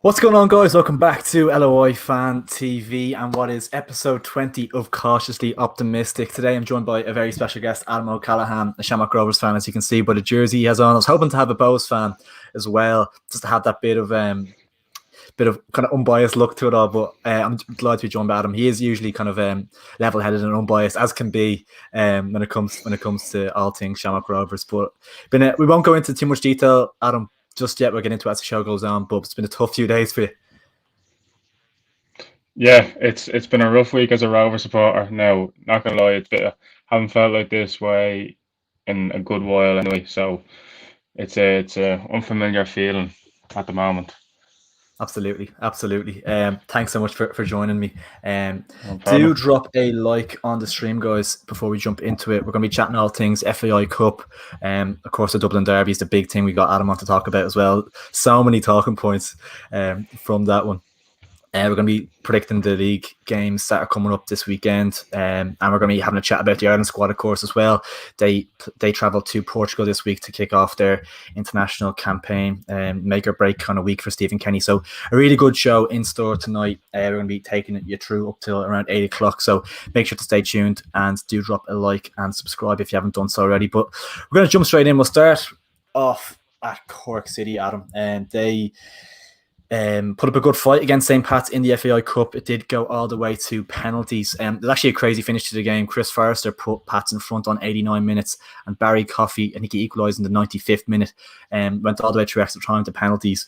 What's going on, guys? Welcome back to LOI Fan TV and what is episode 20 of Cautiously Optimistic. Today I'm joined by a very special guest, Adam O'Callaghan, a Shamrock Rovers fan, as you can see by the jersey he has on. I was hoping to have a Bohs fan as well, just to have that bit of kind of unbiased look to it all, but I'm glad to be joined by Adam. He is usually kind of level-headed and unbiased, as can be when it comes to all things Shamrock Rovers. But we won't go into too much detail, Adam, just yet. We'll get into it as the show goes on, but it's been a tough few days for you. Yeah, it's been a rough week as a Rover supporter. Now, not gonna lie, haven't felt like this way in a good while anyway. So it's a unfamiliar feeling at the moment. Absolutely. Thanks so much for joining me. No Do problem. drop a like on the stream, guys, before we jump into it. We're going to be chatting all things FAI Cup. Of course, the Dublin Derby is the big thing we got Adam on to talk about as well. So many talking points from that one. We're going to be predicting the league games that are coming up this weekend, and we're going to be having a chat about the Ireland squad, of course, as well. They travel to Portugal this week to kick off their international campaign, make or break kind of week for Stephen Kenny. So a really good show in store tonight. We're going to be taking you through up till around 8 o'clock. So make sure to stay tuned and do drop a like and subscribe if you haven't done so already. But we're going to jump straight in. We'll start off at Cork City, Adam, and they put up a good fight against St. Pat's in the FAI Cup. It did go all the way to penalties. There's actually a crazy finish to the game. Chris Forrester put Pats in front on 89 minutes, and Barry Coffey, I think he equalised in the 95th minute, went all the way through extra time to penalties.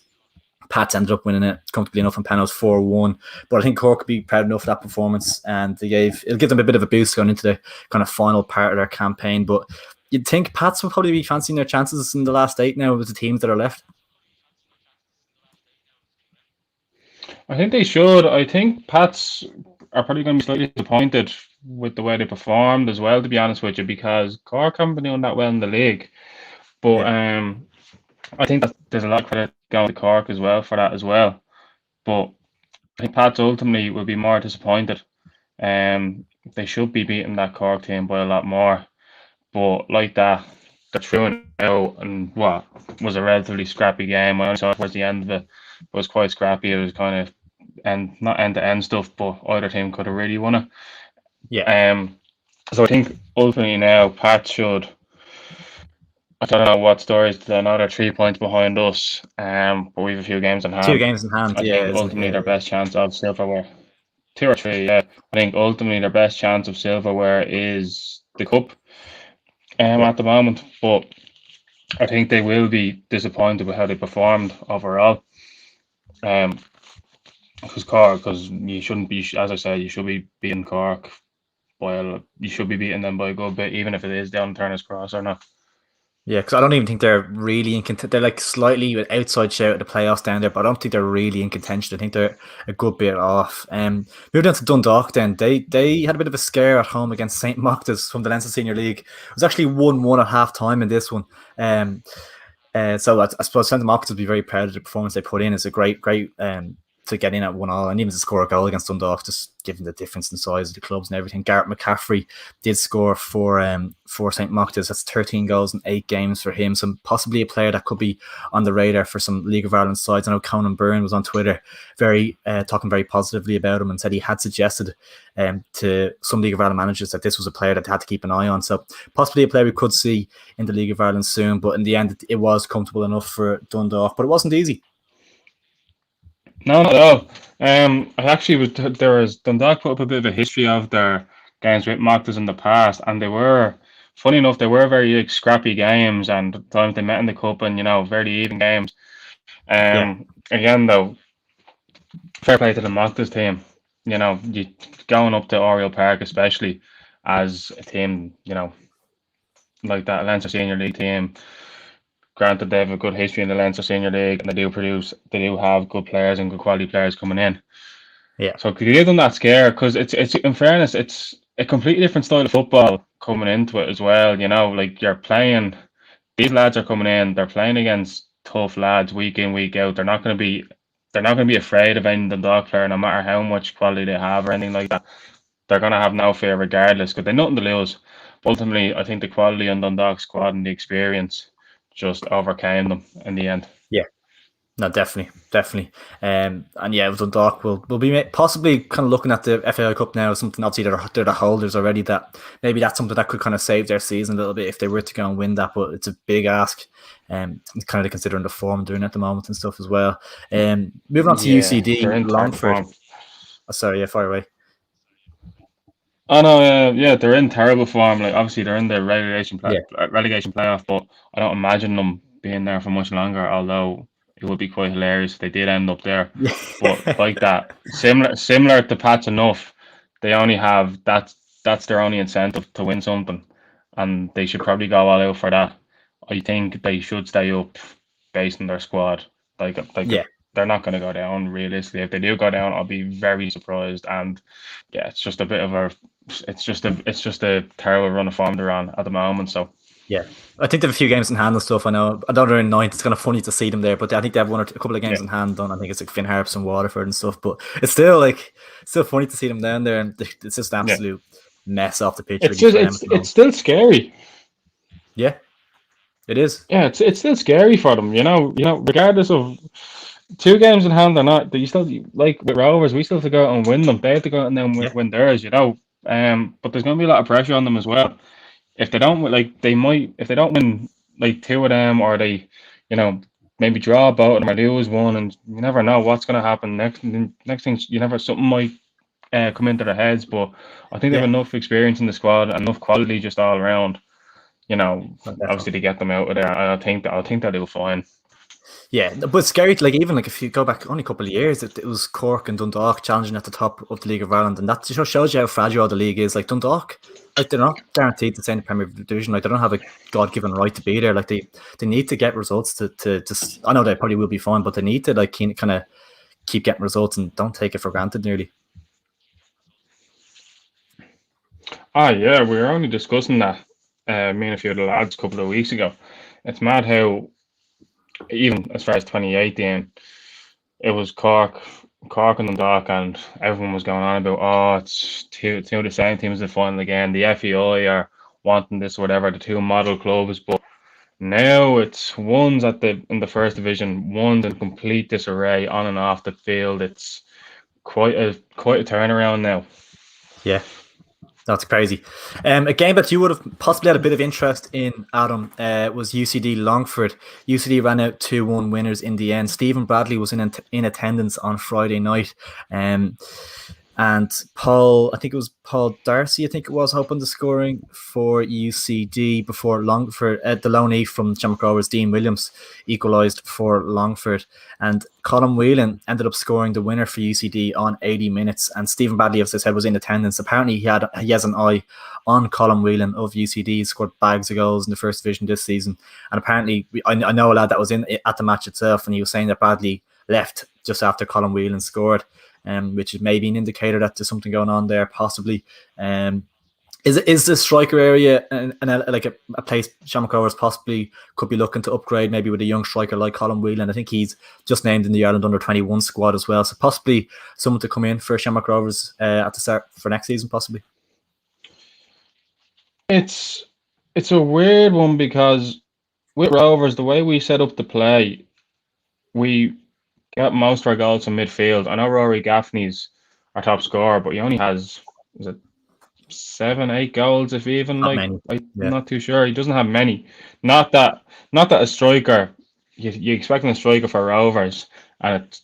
Pats ended up winning it comfortably enough on penalties 4-1. But I think Cork could be proud enough of that performance, and it'll give them a bit of a boost going into the kind of final part of their campaign. But you'd think Pats will probably be fancying their chances in the last 8 now with the teams that are left. I think they should. I think Pats are probably going to be slightly disappointed with the way they performed as well, to be honest with you, because Cork haven't been doing that well in the league. But Yeah. I think that there's a lot of credit going to Cork as well for that as well. But I think Pats ultimately will be more disappointed. They should be beating that Cork team by a lot more. But like that, they're through and out, and what was a relatively scrappy game. I only saw towards the end of it, it was quite scrappy. It was kind of not end to end stuff, but either team could have really won it. Yeah. So I think ultimately now Pat should. I don't know what stories. They're another 3 points behind us, but we have a few games in 2 hand. games in hand, I yeah, think isn't it? ultimately Yeah. their best chance of silverware, 2 or 3. Yeah, I think ultimately their best chance of silverware is the cup. Yeah. At the moment, but I think they will be disappointed with how they performed overall. Because you shouldn't be, as I said, you should be beating Cork you should be beating them by a good bit, even if it is down Turner's Cross or not. Yeah, because I don't even think they're really in contention. They're like slightly with outside shout at the playoffs down there, but I don't think they're really in contention. I think they're a good bit off. Moving on to Dundalk, then they had a bit of a scare at home against St. Machtas from the Leinster Senior League. It was actually 1-1 at half time in this one. So I suppose St. Machtas will be very proud of the performance they put in. It's a great to get in at 1-1 and even to score a goal against Dundalk, just given the difference in size of the clubs and everything. Garrett McCaffrey did score for St. Machtas. That's 13 goals in 8 games for him. So possibly a player that could be on the radar for some League of Ireland sides. I know Conan Byrne was on Twitter talking very positively about him and said he had suggested to some League of Ireland managers that this was a player that they had to keep an eye on. So possibly a player we could see in the League of Ireland soon. But in the end, it was comfortable enough for Dundalk, but it wasn't easy. No, not at all. I actually was Dundalk put up a bit of a history of their games with Machtas in the past, and they were funny enough. They were very like, scrappy games, and the times they met in the cup, and very even games. Yeah. Again though, fair play to the Machtas team. You going up to Oriel Park, especially as a team, like that Leinster Senior League team. Granted, they have a good history in the Leinster Senior League, and they do have good players and good quality players coming in. Yeah. So could you give them that scare? Because it's in fairness, it's a completely different style of football coming into it as well. Like you're playing, these lads are coming in, they're playing against tough lads week in, week out. They're not going to be afraid of any Dundalk player, no matter how much quality they have or anything like that. They're going to have no fear regardless because they've nothing to lose. But ultimately, I think the quality on Dundalk squad and the experience just overcame them in the end. Yeah. No, definitely. And yeah, with Dundalk, we'll be possibly kind of looking at the FAI Cup now as something. Obviously, they're the holders already. That maybe that's something that could kind of save their season a little bit if they were to go and win that. But it's a big ask, kind of considering the form they're in at the moment and stuff as well. Moving on to Yeah, they're UCD, in terrible Longford. form. Oh, sorry, yeah, fire away. Oh no, yeah, they're in terrible form. Like obviously they're in the Yeah, relegation playoff, but I don't imagine them being there for much longer. Although it would be quite hilarious if they did end up there. But yeah, like that, similar to Pats enough, they only have that's their only incentive to win something, and they should probably go all out for that. I think they should stay up based on their squad. Like yeah. they're not going to go down realistically. If they do go down, I'll be very surprised. And yeah, it's just a bit of a it's just a terrible run of form they're on at the moment. So Yeah, I think they have a few games in hand and stuff. I know they're in ninth. It's kind of funny to see them there, but I think they have a couple of games yeah, in hand done. I think it's like Finn Harps and Waterford and stuff. But it's still still funny to see them down there, and it's just an yeah. absolute mess off the pitch It's really just for them at the it's moment. still scary. Yeah, it is. Yeah, it's still scary for them. Regardless of two games in hand or not, you still like with Rovers, we still have to go out and win them. They have to go out and then Yeah, win theirs. But there's going to be a lot of pressure on them as well. If they don't like, they might if they don't win like two of them, or they, you know, maybe draw both of them or lose one, and you never know what's going to happen next thing. You never something might come into their heads. But I think they have yeah, enough experience in the squad, enough quality just all around. no, Obviously definitely. to get them out of there. I think they'll do fine. Yeah, but it's scary. Like even like if you go back only a couple of years, it was Cork and Dundalk challenging at the top of the League of Ireland, and that just shows you how fragile the league is. Like Dundalk, like they're not guaranteed to stay in the Premier Division. Like they don't have a God-given right to be there. Like they need to get results to just. I know they probably will be fine, but they need to like kind of keep getting results and don't take it for granted. Nearly. Ah, yeah, we were only discussing that, me and a few of the lads a couple of weeks ago. It's mad how even as far as 2018, it was Cork and Dundalk, and everyone was going on about, oh, it's two of the same teams in the final again. The FEI are wanting this or whatever, the two model clubs, but now it's one's in the first division, one's in complete disarray on and off the field. It's quite a turnaround now. Yeah. That's crazy. A game that you would have possibly had a bit of interest in, Adam, was UCD Longford. UCD ran out 2-1 winners in the end. Stephen Bradley was in attendance on Friday night. Um, and I think it was Paul Darcy, I think it was, opened the scoring for UCD before Longford. The loanee from Shamrock Rovers, Dean Williams, equalised for Longford. And Colin Whelan ended up scoring the winner for UCD on 80 minutes. And Stephen Bradley, as I said, was in attendance. Apparently, he has an eye on Colin Whelan of UCD. He scored bags of goals in the first division this season. And apparently, I know a lad that was in at the match itself, and he was saying that Bradley left just after Colin Whelan scored, which is maybe an indicator that there's something going on there, possibly. Is the striker area like a place Shamrock Rovers possibly could be looking to upgrade, maybe with a young striker like Colin Whelan? I think he's just named in the Ireland under-21 squad as well, so possibly someone to come in for Shamrock Rovers at the start for next season, possibly. It's it's a weird one because with Rovers, the way we set up the play, we get most of our goals from midfield. I know Rory Gaffney's our top scorer, but he only has, is it 7, 8 goals, if even. Not Like many. I'm Yeah, not too sure. He doesn't have many. Not that not that a striker. You expecting a striker for Rovers, and it's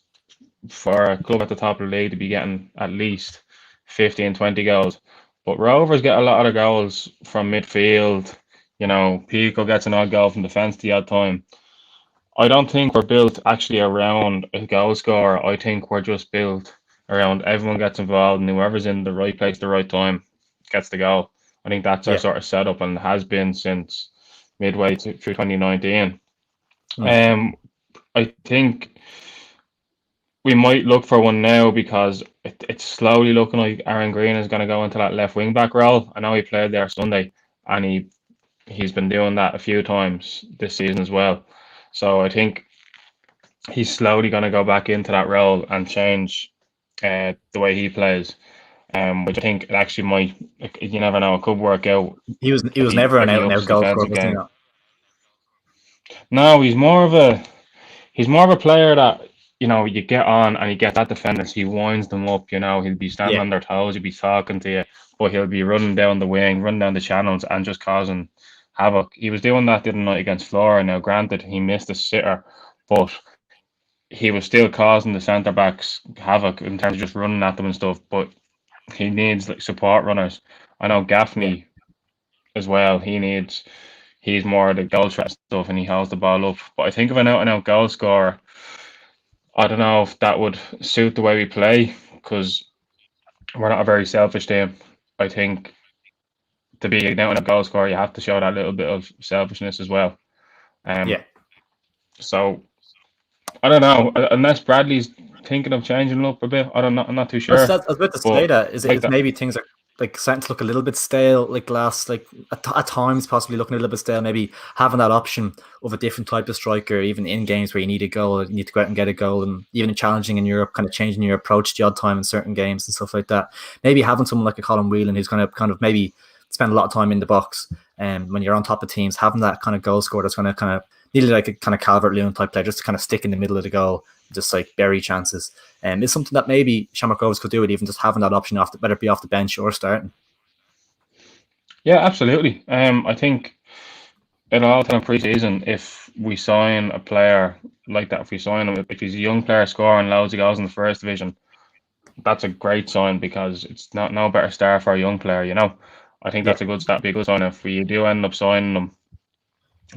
for a club at the top of the league to be getting at least 15, 20 goals. But Rovers get a lot of the goals from midfield. Pico gets an odd goal from defence the odd time. I don't think we're built actually around a goal scorer. I think we're just built around everyone gets involved, and whoever's in the right place at the right time gets the goal. I think that's our yeah. sort of setup, and has been since midway through 2019. Mm. Um, I think we might look for one now because it's slowly looking like Aaron Green is going to go into that left wing back role. I know he played there Sunday, and he's been doing that a few times this season as well. So I think he's slowly going to go back into that role and change the way he plays. Which I think it actually might. You never know; it could work out He was if he never an if he out and ups out his goal scorer, defensive wasn't he? game. Not? No, he's more of a. he's more of a player that, you get on and you get that defenders, he winds them up, he'll be standing Yeah, on their toes, he'll be talking to you, but he'll be running down the wing, running down the channels and just causing havoc. He was doing that the other night against Flora. Now, granted, he missed a sitter, but he was still causing the centre backs havoc in terms of just running at them and stuff. But he needs like support runners. I know yeah. Gaffney as well. He's more the goal threat stuff and he holds the ball up. But I think of an out and out goal scorer, I don't know if that would suit the way we play because we're not a very selfish team. I think to be an out and out goal scorer, you have to show that little bit of selfishness as well. Yeah. So I don't know unless Bradley's thinking of changing it up a bit. I don't know. I'm not too sure. I was about to say But that is like that, maybe things are like starting to look a little bit stale, like at times possibly looking a little bit stale. Maybe having that option of a different type of striker, even in games where you need a goal, you need to go out and get a goal, and even challenging in Europe, kind of changing your approach to the odd time in certain games and stuff like that. Maybe having someone like a Colin Whelan who's going to kind of maybe spend a lot of time in the box, and when you're on top of teams, having that kind of goal scorer that's going to kind of nearly like a kind of Calvert-Lewin type player, just to kind of stick in the middle of the goal, just like bury chances. It's something that maybe Shamrock Rovers could do it, even just having that option whether it be off the bench or starting. yeah, absolutely. I think it'll all tell in pre-season if we sign a player like that. If we sign him, if he's a young player scoring loads of goals in the first division, that's a great sign because it's not no better start for a young player. I think Yeah, that's a good start. Be a good sign if we do end up signing them.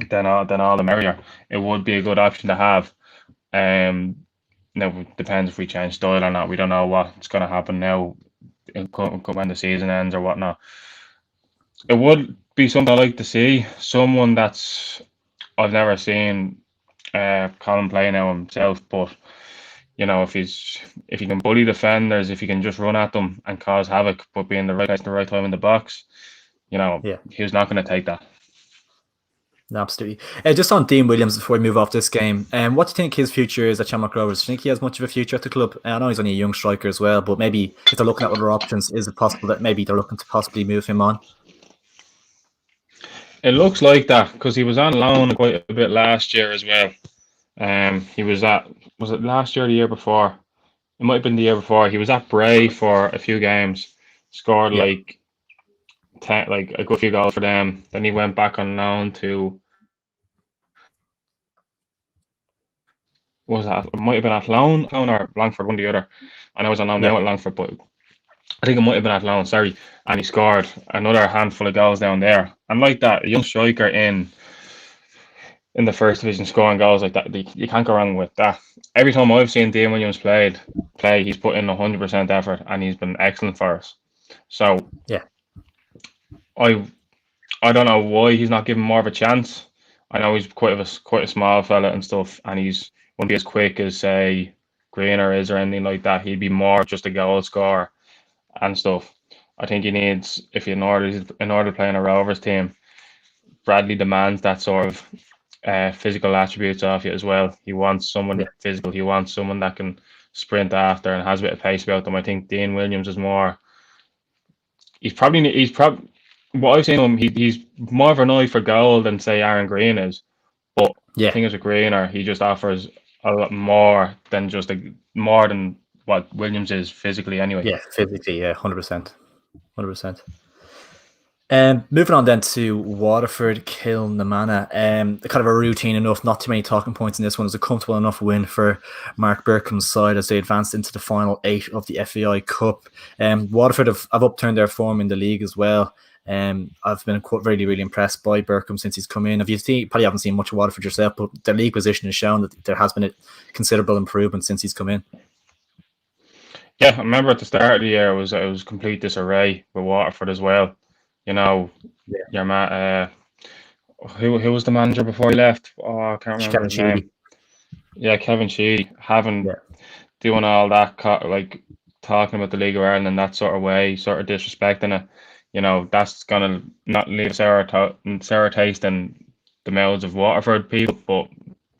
Then all the merrier. It would be a good option to have. Now it depends if we change style or not. We don't know what's going to happen now when the season ends or whatnot. It would be something I like to see. Someone that's I've never seen Colin play now himself, but if he can bully defenders, if he can just run at them and cause havoc, but be in the right place at the right time in the box, yeah. he's not going to take that. No, absolutely. Just on Dean Williams before we move off this game, what do you think his future is at Shamrock Rovers? Do you think he has much of a future at the club? I know he's only a young striker as well, but maybe if they're looking at other options, is it possible that maybe they're looking to possibly move him on? It looks like that because he was on loan quite a bit last year as well. He was it last year or the year before? It might have been the year before. He was at Bray for a few games, scored Yeah, like a good few goals for them. Then he went back on loan to was that? It might have been at loan or Longford, one or the other. I know he's on loan yeah, now at Longford, but I think it might have been at loan. Sorry, and he scored another handful of goals down there. And like that, a young striker in the first division scoring goals like that, you can't go wrong with that. Every time I've seen Dean Williams play, he's put in 100% effort and he's been excellent for us. So yeah, I don't know why he's not given more of a chance. I know he's quite a small fella and stuff, and he's won't be as quick as say Greener is or anything like that. He'd be more just a goal scorer and stuff. I think he needs if in order to play in a Rovers team, Bradley demands that sort of physical attributes off you as well. He wants someone yeah, physical. He wants someone that can sprint after and has a bit of pace about them. I think Dean Williams is more. He's probably what I've seen him. He's more of an eye for goal than say Aaron Green is. But I yeah, think as a Greener, he just offers a lot more than more than what Williams is physically anyway. yeah. Physically, yeah, 100%, 100%. Moving on then to Waterford, Kilnamanagh. Kind of a routine enough, not too many talking points in this one. It was a comfortable enough win for Mark Berkham's side as they advanced into the final 8 of the FAI Cup. Waterford have upturned their form in the league as well. I've been really, really impressed by Berkham since he's come in. Probably haven't seen much of Waterford yourself, but their league position has shown that there has been a considerable improvement since he's come in. Yeah, I remember at the start of the year it was complete disarray with Waterford as well. Yeah. Your man, who was the manager before he left? Oh, I can't remember Kevin his Sheedy. name. Yeah, Kevin Sheedy having Yeah, doing all that like talking about the League of Ireland in that sort of way, sort of disrespecting it. That's gonna not leave a sour taste in the mouths of Waterford people, but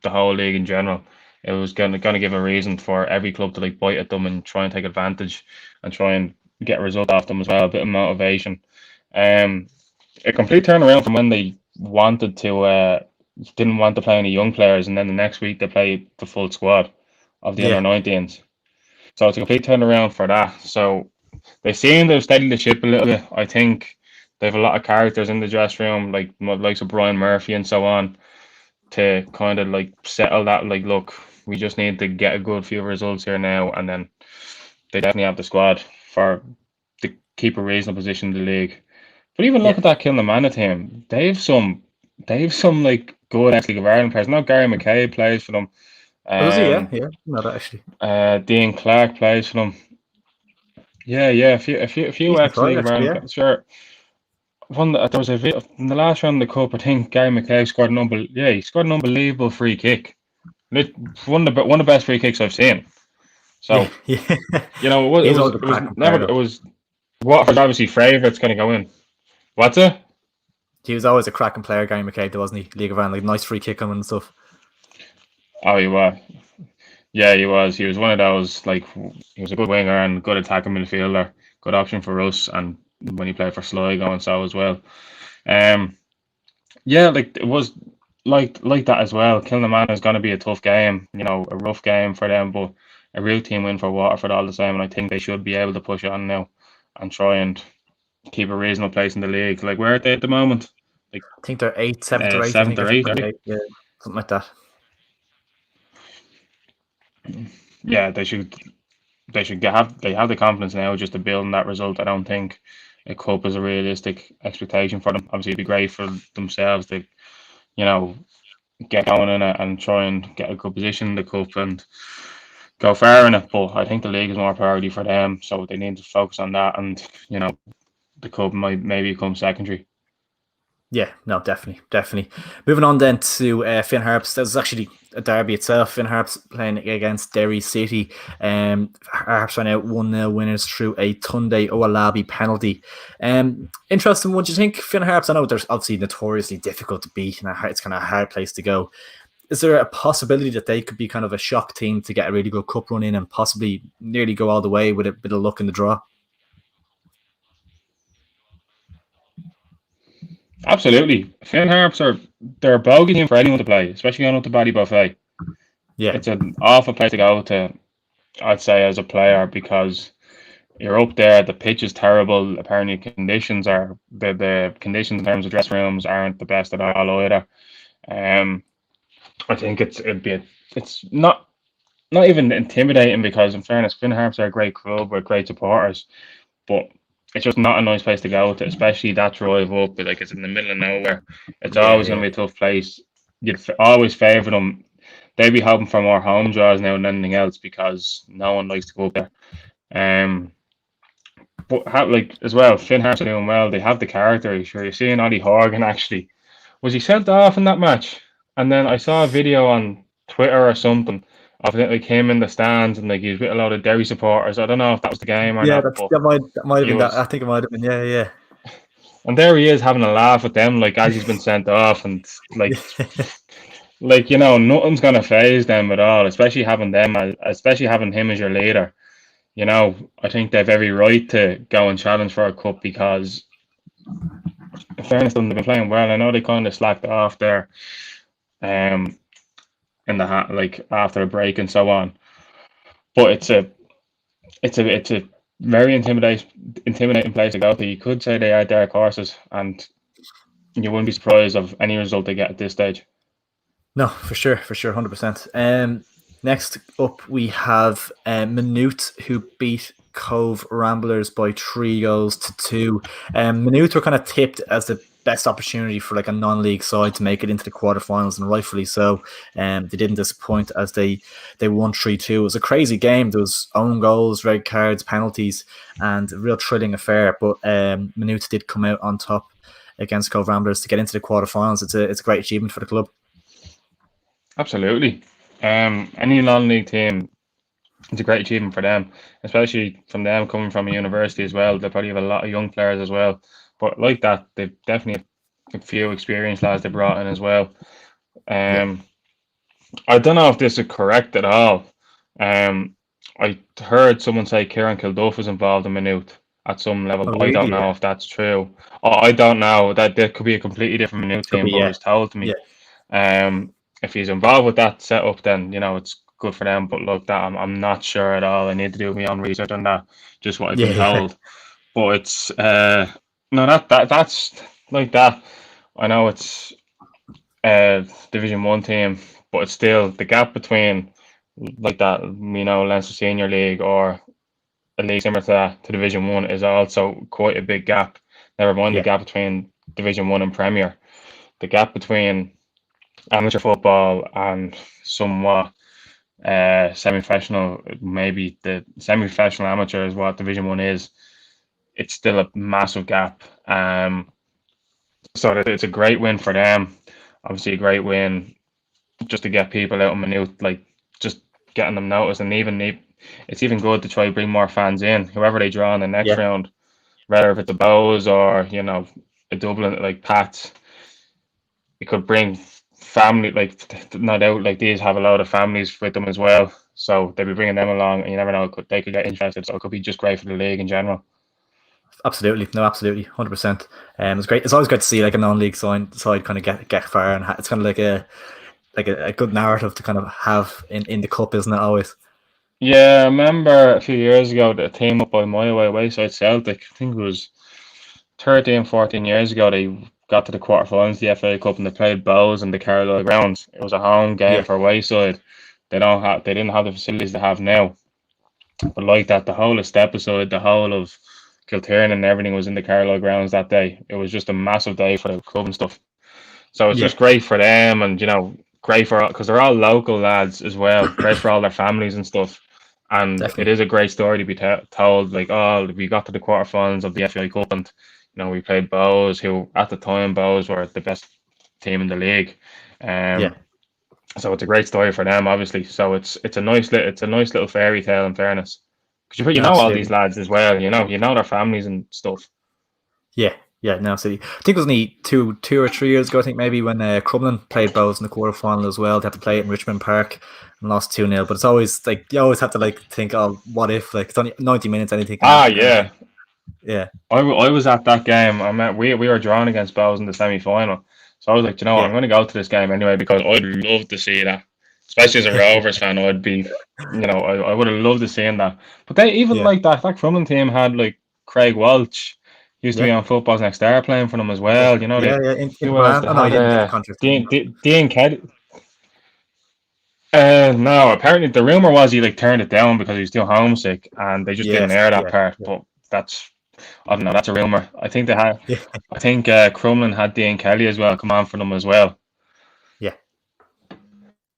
the whole league in general. It was gonna give a reason for every club to like bite at them and try and take advantage and try and get a result off them as well. A bit of motivation. A complete turnaround from when they wanted to didn't want to play any young players, and then the next week they play the full squad of the Yeah, under-19s. So it's a complete turnaround for that. So they seem to have steadied the ship a little bit. I think they have a lot of characters in the dressing room, like likes of Brian Murphy and so on, to kind of like settle that. Like, look, we just need to get a good few results here now, and then they definitely have the squad for to keep a reasonable position in the league. But even look yeah. at that Kilnamanagh team. They have some like good ex League of Ireland players. Now Gary McCabe plays for them. Oh, does he? Yeah, Um, yeah. No, that actually Dean Clark plays for them. Yeah, yeah, a few decent ex side League of actually. Ireland Yeah. players. Sure. There was a video in the last round of the cup. I think Gary McCabe scored he scored an unbelievable free kick. One of the best free kicks I've seen. Yeah, So yeah. it He's was always a it was cracking player, never though. it was Waterford's obviously favourites going to go in. What's it? He was always a cracking player, Gary McCabe, though, wasn't he? League of Ireland, like nice free kick on him and stuff. Oh, he was. Yeah, he was. He was one of those like he was a good winger and good attacking midfielder. Good option for us, and when he played for Sligo and so as well. Um, yeah, like it was like that as well. Kilnamanagh is going to be a tough game, a rough game for them, but a real team win for Waterford all the same, and I think they should be able to push on now and try and keep a reasonable place in the league. Like where are they at the moment? Like I think they're eighth, seventh, or eighth. I seventh think I or think eighth, are they're they? eighth, yeah, something like that. Yeah, they have the confidence now just to build on that result. I don't think a cup is a realistic expectation for them. Obviously, it'd be great for themselves to you know get going in it and try and get a good position in the cup and go far in it. But I think the league is more priority for them, so they need to focus on that. And the cup might maybe come secondary. Yeah, no, definitely, definitely. Moving on then to Finn Harps. That was actually a derby itself. Finn Harps playing against Derry City. Harps ran out 1-0 winners through a Tunde Owalabi penalty. Interesting. What do you think, Finn Harps? I know they're obviously notoriously difficult to beat, and it's kind of a hard place to go. Is there a possibility that they could be kind of a shock team to get a really good cup run in and possibly nearly go all the way with a bit of luck in the draw? Absolutely, Finn Harps they're a bogey team for anyone to play, especially going up to Bally Buffet. Yeah, It's an awful place to go to, I'd say, as a player because you're up there. The pitch is terrible. Apparently, the conditions in terms of dressing rooms aren't the best at all either. Um, I think it's not even intimidating because, in fairness, Finn Harps are a great club with great supporters, but it's just not a nice place to go to, especially that drive up. Like it's in the middle of nowhere. It's yeah, always going yeah. to be a tough place. Always favour them. They'd be hoping for more home draws now than anything else because no one likes to go up there. Um, but like as well, Finn Harps are doing well. They have the character. Sure, you're seeing Ollie Horgan actually. Was he sent off in that match? And then I saw a video on Twitter or something of it, like him in the stands and like he was with a lot of Derry supporters. I don't know if that was the game or Yeah, not, but that might have he been that. I was. think it might have been. Yeah, yeah. And there he is having a laugh at them, like as he's been sent off, and Yeah, nothing's gonna phase them at all. Especially having him as your leader. I think they've every right to go and challenge for a cup because, in fairness to them, they've been playing well. I know they kind of slacked off there, um, like after a break and so on. But it's a very intimidating place to go to. You could say they are dark horses, and you wouldn't be surprised of any result they get at this stage. no, for sure, 100%. Next up we have Maynooth, who beat Cobh Ramblers by 3 goals to 2. Maynooth were kind of tipped as the best opportunity for like a non-league side to make it into the quarterfinals, and rightfully so. They didn't disappoint as they won 3-2. It was a crazy game. There was own goals, red cards, penalties, and a real thrilling affair. But Maynooth did come out on top against Cobh Ramblers to get into the quarterfinals. It's a great achievement for the club. Absolutely. Any non-league team, it's a great achievement for them, especially from them coming from a university as well. They probably have a lot of young players as well. But like that, they've definitely a few experienced lads they brought in as well. Yeah. Um, I don't know if this is correct at all. Um, I heard someone say Kieran Kilduff was involved in Maynooth at some level, Oh, but I don't really? know Yeah. if that's true. I don't know. That there could be a completely different Maynooth Could team, be. but it Yeah. was told to Yeah. me. If he's involved with that setup, then it's good for them. But look, that I'm not sure at all. I need to do my own research on that. Just what I've Yeah, been yeah, told. But it's no, that's like that. I know it's Division One team, but it's still the gap between like that, Leinster Senior League or a league similar to that to Division One is also quite a big gap. Never mind the yeah, gap between Division One and Premier. The gap between amateur football and somewhat semi-professional, maybe the semi-professional amateur is what Division One is. It's still a massive gap. So it's a great win for them. Obviously, a great win just to get people out of Maynooth, like just getting them noticed, and it's even good to try to bring more fans in. Whoever they draw in the next yeah. round, whether if it's the Bows or a Dublin like Pats, it could bring family, like no doubt, like these have a lot of families with them as well, so they'll be bringing them along, and you never know, they could get interested. So it could be just great for the league in general. Absolutely, no, absolutely, 100%. It's great. It's always great to see like a non-league side kind of get far, and it's kind of like a good narrative to kind of have in the cup, isn't it? Always. Yeah, I remember a few years ago the team up by my way, Wayside Celtic. I think it was 13, 14 years ago. They got to the quarterfinals of the FA Cup and they played Bows in the Carlisle grounds. It was a home game Yeah, for Wayside. They didn't have the facilities they have now. But like that, the whole of Stepaside, the whole of Kiltern and everything was in the Carlisle grounds that day. It was just a massive day for the club and stuff. So it's yeah, just great for them, and great for, because they're all local lads as well. Great for all their families and stuff. And it definitely. is a great story to be told. Like, oh, we got to the quarterfinals of the FA Cup, and we played Bows, who at the time Bows were the best team in the league. Yeah, Um, so it's a great story for them, obviously. So it's a nice little fairy tale, in fairness, because you no, know all these absolutely. lads as well. You know their families and stuff. Yeah, yeah, no, absolutely. I think it was only two or 3 years ago. I think maybe when Crumlin played Bows in the quarterfinal as well. They had to play it in Richmond Park and lost 2-0. But it's always like you always have to like think, oh, what if? Like it's only 90 minutes, anything can Ah, happen, kind of thing. yeah. Yeah, I was at that game. We were drawn against Bows in the semi final, so I was like, what, I'm yeah, going to go to this game anyway because I'd love to see that. Especially as a Rovers fan, I'd be, I would have loved to see that. But they even yeah, like that Crumlin team had like Craig Welch, used to be yeah, on Football's Next Star playing for them as yeah, well. yeah, yeah. In the Who else? brand. They Oh no, he had didn't get the contract. Dean Kelly. No, apparently the rumor was he like turned it down because he was too homesick, and they just didn't Yes, air that yeah, part. yeah, But I don't know. That's a rumor. I think they had. yeah, I think Crumlin had Dean Kelly as well come on for them as well. yeah.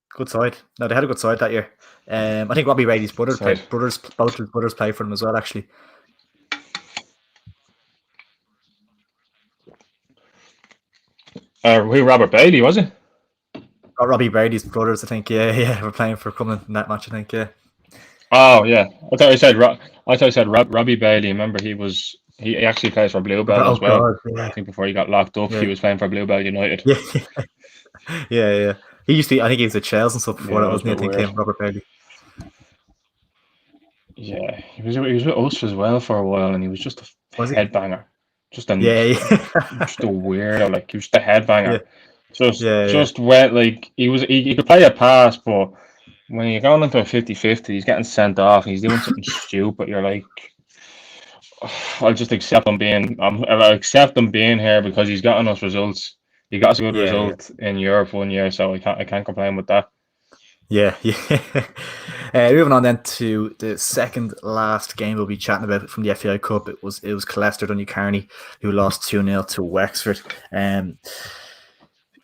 Good side. No, they had a good side that year. I think Robbie Brady's So, both his brothers played for them as well. Actually, who Robert Bailey was it? Robbie Brady's brothers. I think. Yeah, yeah, were playing for Crumlin in that match. I think. Yeah. Oh yeah, I thought I said Robbie Bailey. Remember he actually plays for Bluebell Oh as well. God. Yeah. I think before he got locked up, Yeah. he was playing for Bluebell United. Yeah. Yeah. Yeah. He used to. I think he was at Chelsea and stuff before Yeah, that, it was a wasn't he? I bit think weird. him, Robert Bailey. Yeah, he was with us as well for a while, and he was just a Was he? headbanger, just a Yeah. just a weirdo. Like he was just a Yeah. headbanger. Just Yeah. Yeah. just wet. Like he could play a pass, but when you're going into a 50-50, he's getting sent off and he's doing something stupid. You're like, I'll just accept him I'll accept him being here because he's gotten us results. He got us a good Yeah. Yeah. result in Europe one year, so I can't complain with that. Yeah, yeah. Moving on then to the second last game we'll be chatting about from the FAI Cup. It was Killester Donnycarney who lost 2-0 to Wexford.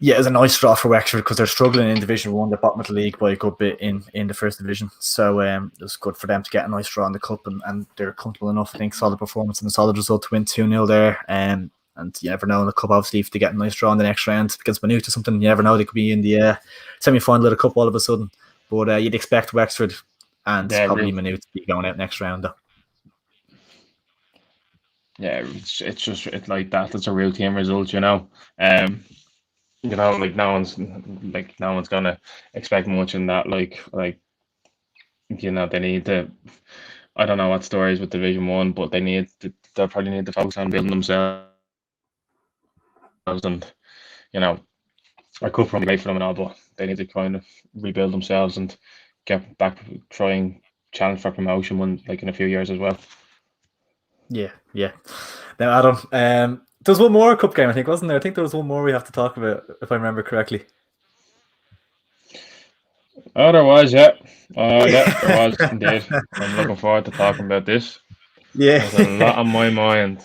Yeah, it was a nice draw for Wexford because they're struggling in Division One, the bottom of the league by a good bit in the first division. So it was good for them to get a nice draw in the cup, and they're comfortable enough. I think solid performance and a solid result to win 2-0 there. And you never know in the cup, obviously, if they get a nice draw in the next round against Maynooth or something, you never know. They could be in the semi final of the cup all of a sudden. But you'd expect Wexford and Yeah, probably Maynooth to be going out next round, though. yeah, it's like that. That's a real team result. Um, like no one's gonna expect much in that. They need to. I don't know what stories with Division One, but they'll probably need to focus on building themselves, and you know I could probably wait for them and all, but they need to kind of rebuild themselves and get back, try and challenge for promotion in a few years as well. Yeah. Now, Adam, there was one more cup game, I think, wasn't there? I think there was one more we have to talk about, if I remember correctly. Oh, there was, yeah. Yeah, there was indeed. I'm looking forward to talking about this. Yeah. There's a lot on my mind.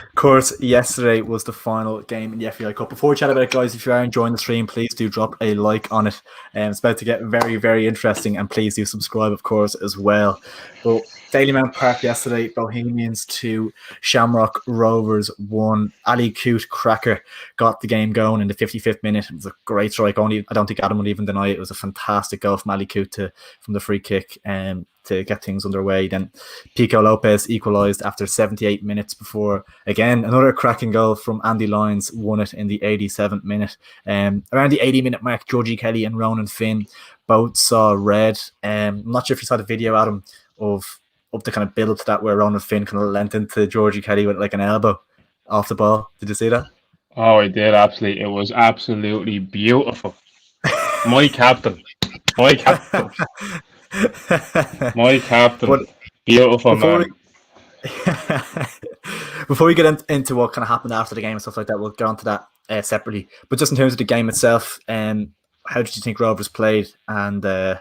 Of course, yesterday was the final game in the FAI Cup. Before we chat about it, guys, if you are enjoying the stream, please do drop a like on it. It's about to get very, very interesting, and please do subscribe, of course, as well. But Dalymount Park yesterday, Bohemians 2, Shamrock Rovers 1. Ali Coote cracker got the game going in the 55th minute. It was a great strike. I don't think Adam would even deny it. It was a fantastic goal from Ali Coote from the free kick to get things underway. Then Pico Lopez equalised after 78 minutes before, again, another cracking goal from Andy Lyons won it in the 87th minute. Around the 80-minute mark, Georgie Kelly and Ronan Finn both saw red. I'm not sure if you saw the video, Adam, of the kind of build to that where Ronan Finn kind of leant into Georgie Kelly with like an elbow off the ball. Did you see that? Oh, I did, absolutely. It was absolutely beautiful. My captain. My captain. But beautiful man. Before we get into what kind of happened after the game and stuff like that, we'll get onto that separately. But just in terms of the game itself, how did you think Rovers played? And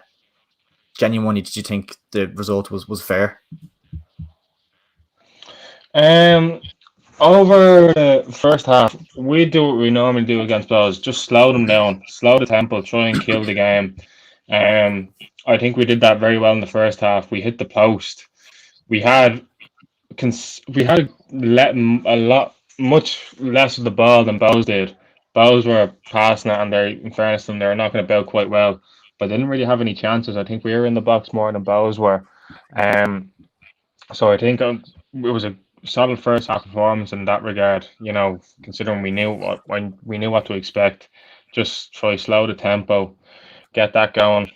genuinely, did you think the result was fair? Over the first half, we do what we normally do against Bows, just slow them down, slow the tempo, try and kill the game. I think we did that very well in the first half. We hit the post. We had let much less of the ball than Bows did. Bows were passing it, and in fairness to them, they were knocking it about quite well, but they didn't really have any chances. I think we were in the box more than Bows were. So I think it was a solid first half performance in that regard. Considering we knew what to expect. Just try slow the tempo, get that going.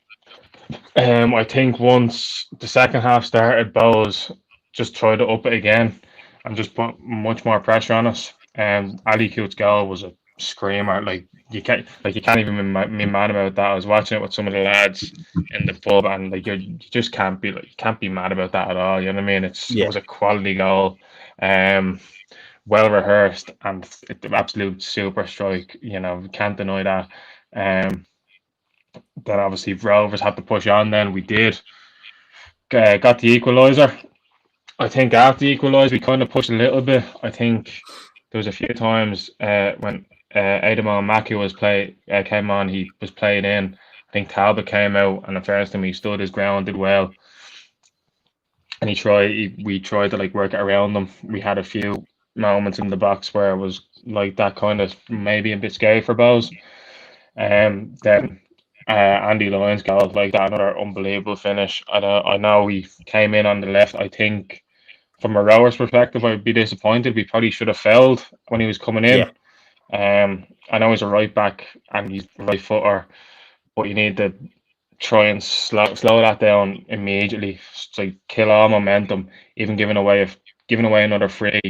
I think once the second half started, Bows just tried to up it again and just put much more pressure on us. Ali Coote's goal was a screamer. You can't even be mad about that. I was watching it with some of the lads in the pub, and you just can't be mad about that at all. You know what I mean? It was a quality goal, well rehearsed, and an absolute super strike. Can't deny that. Then obviously Rovers had to push on. Then we did. Got the equaliser. I think after the equaliser, we kind of pushed a little bit. I think there was a few times when Adamon Mackey came on, he was played in. I think Talbot came out, and in fairness to him, he stood his ground, did well. And we tried to work it around them. We had a few moments in the box where it was like that, kind of maybe a bit scary for Bows. Then Andy Lyons goal like that, another unbelievable finish. I know we came in on the left. I think from a Rovers perspective, I'd be disappointed. We probably should have fouled when he was coming in. I know he's a right back and he's a right footer, but you need to try and slow that down immediately to kill all momentum. Even giving away another free,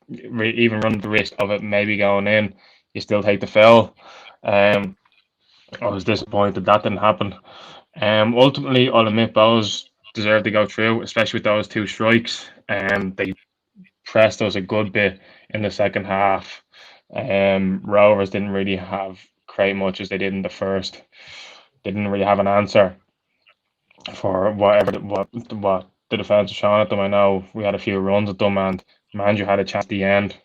even run the risk of it maybe going in, you still take the foul. I was disappointed that didn't happen. Ultimately, I'll admit Bows deserved to go through, especially with those two strikes. They pressed us a good bit in the second half. Rovers didn't really have quite much as they did in the first. They didn't really have an answer for what the defence was showing at them. I know we had a few runs at them, and Mandrew had a chance at the end.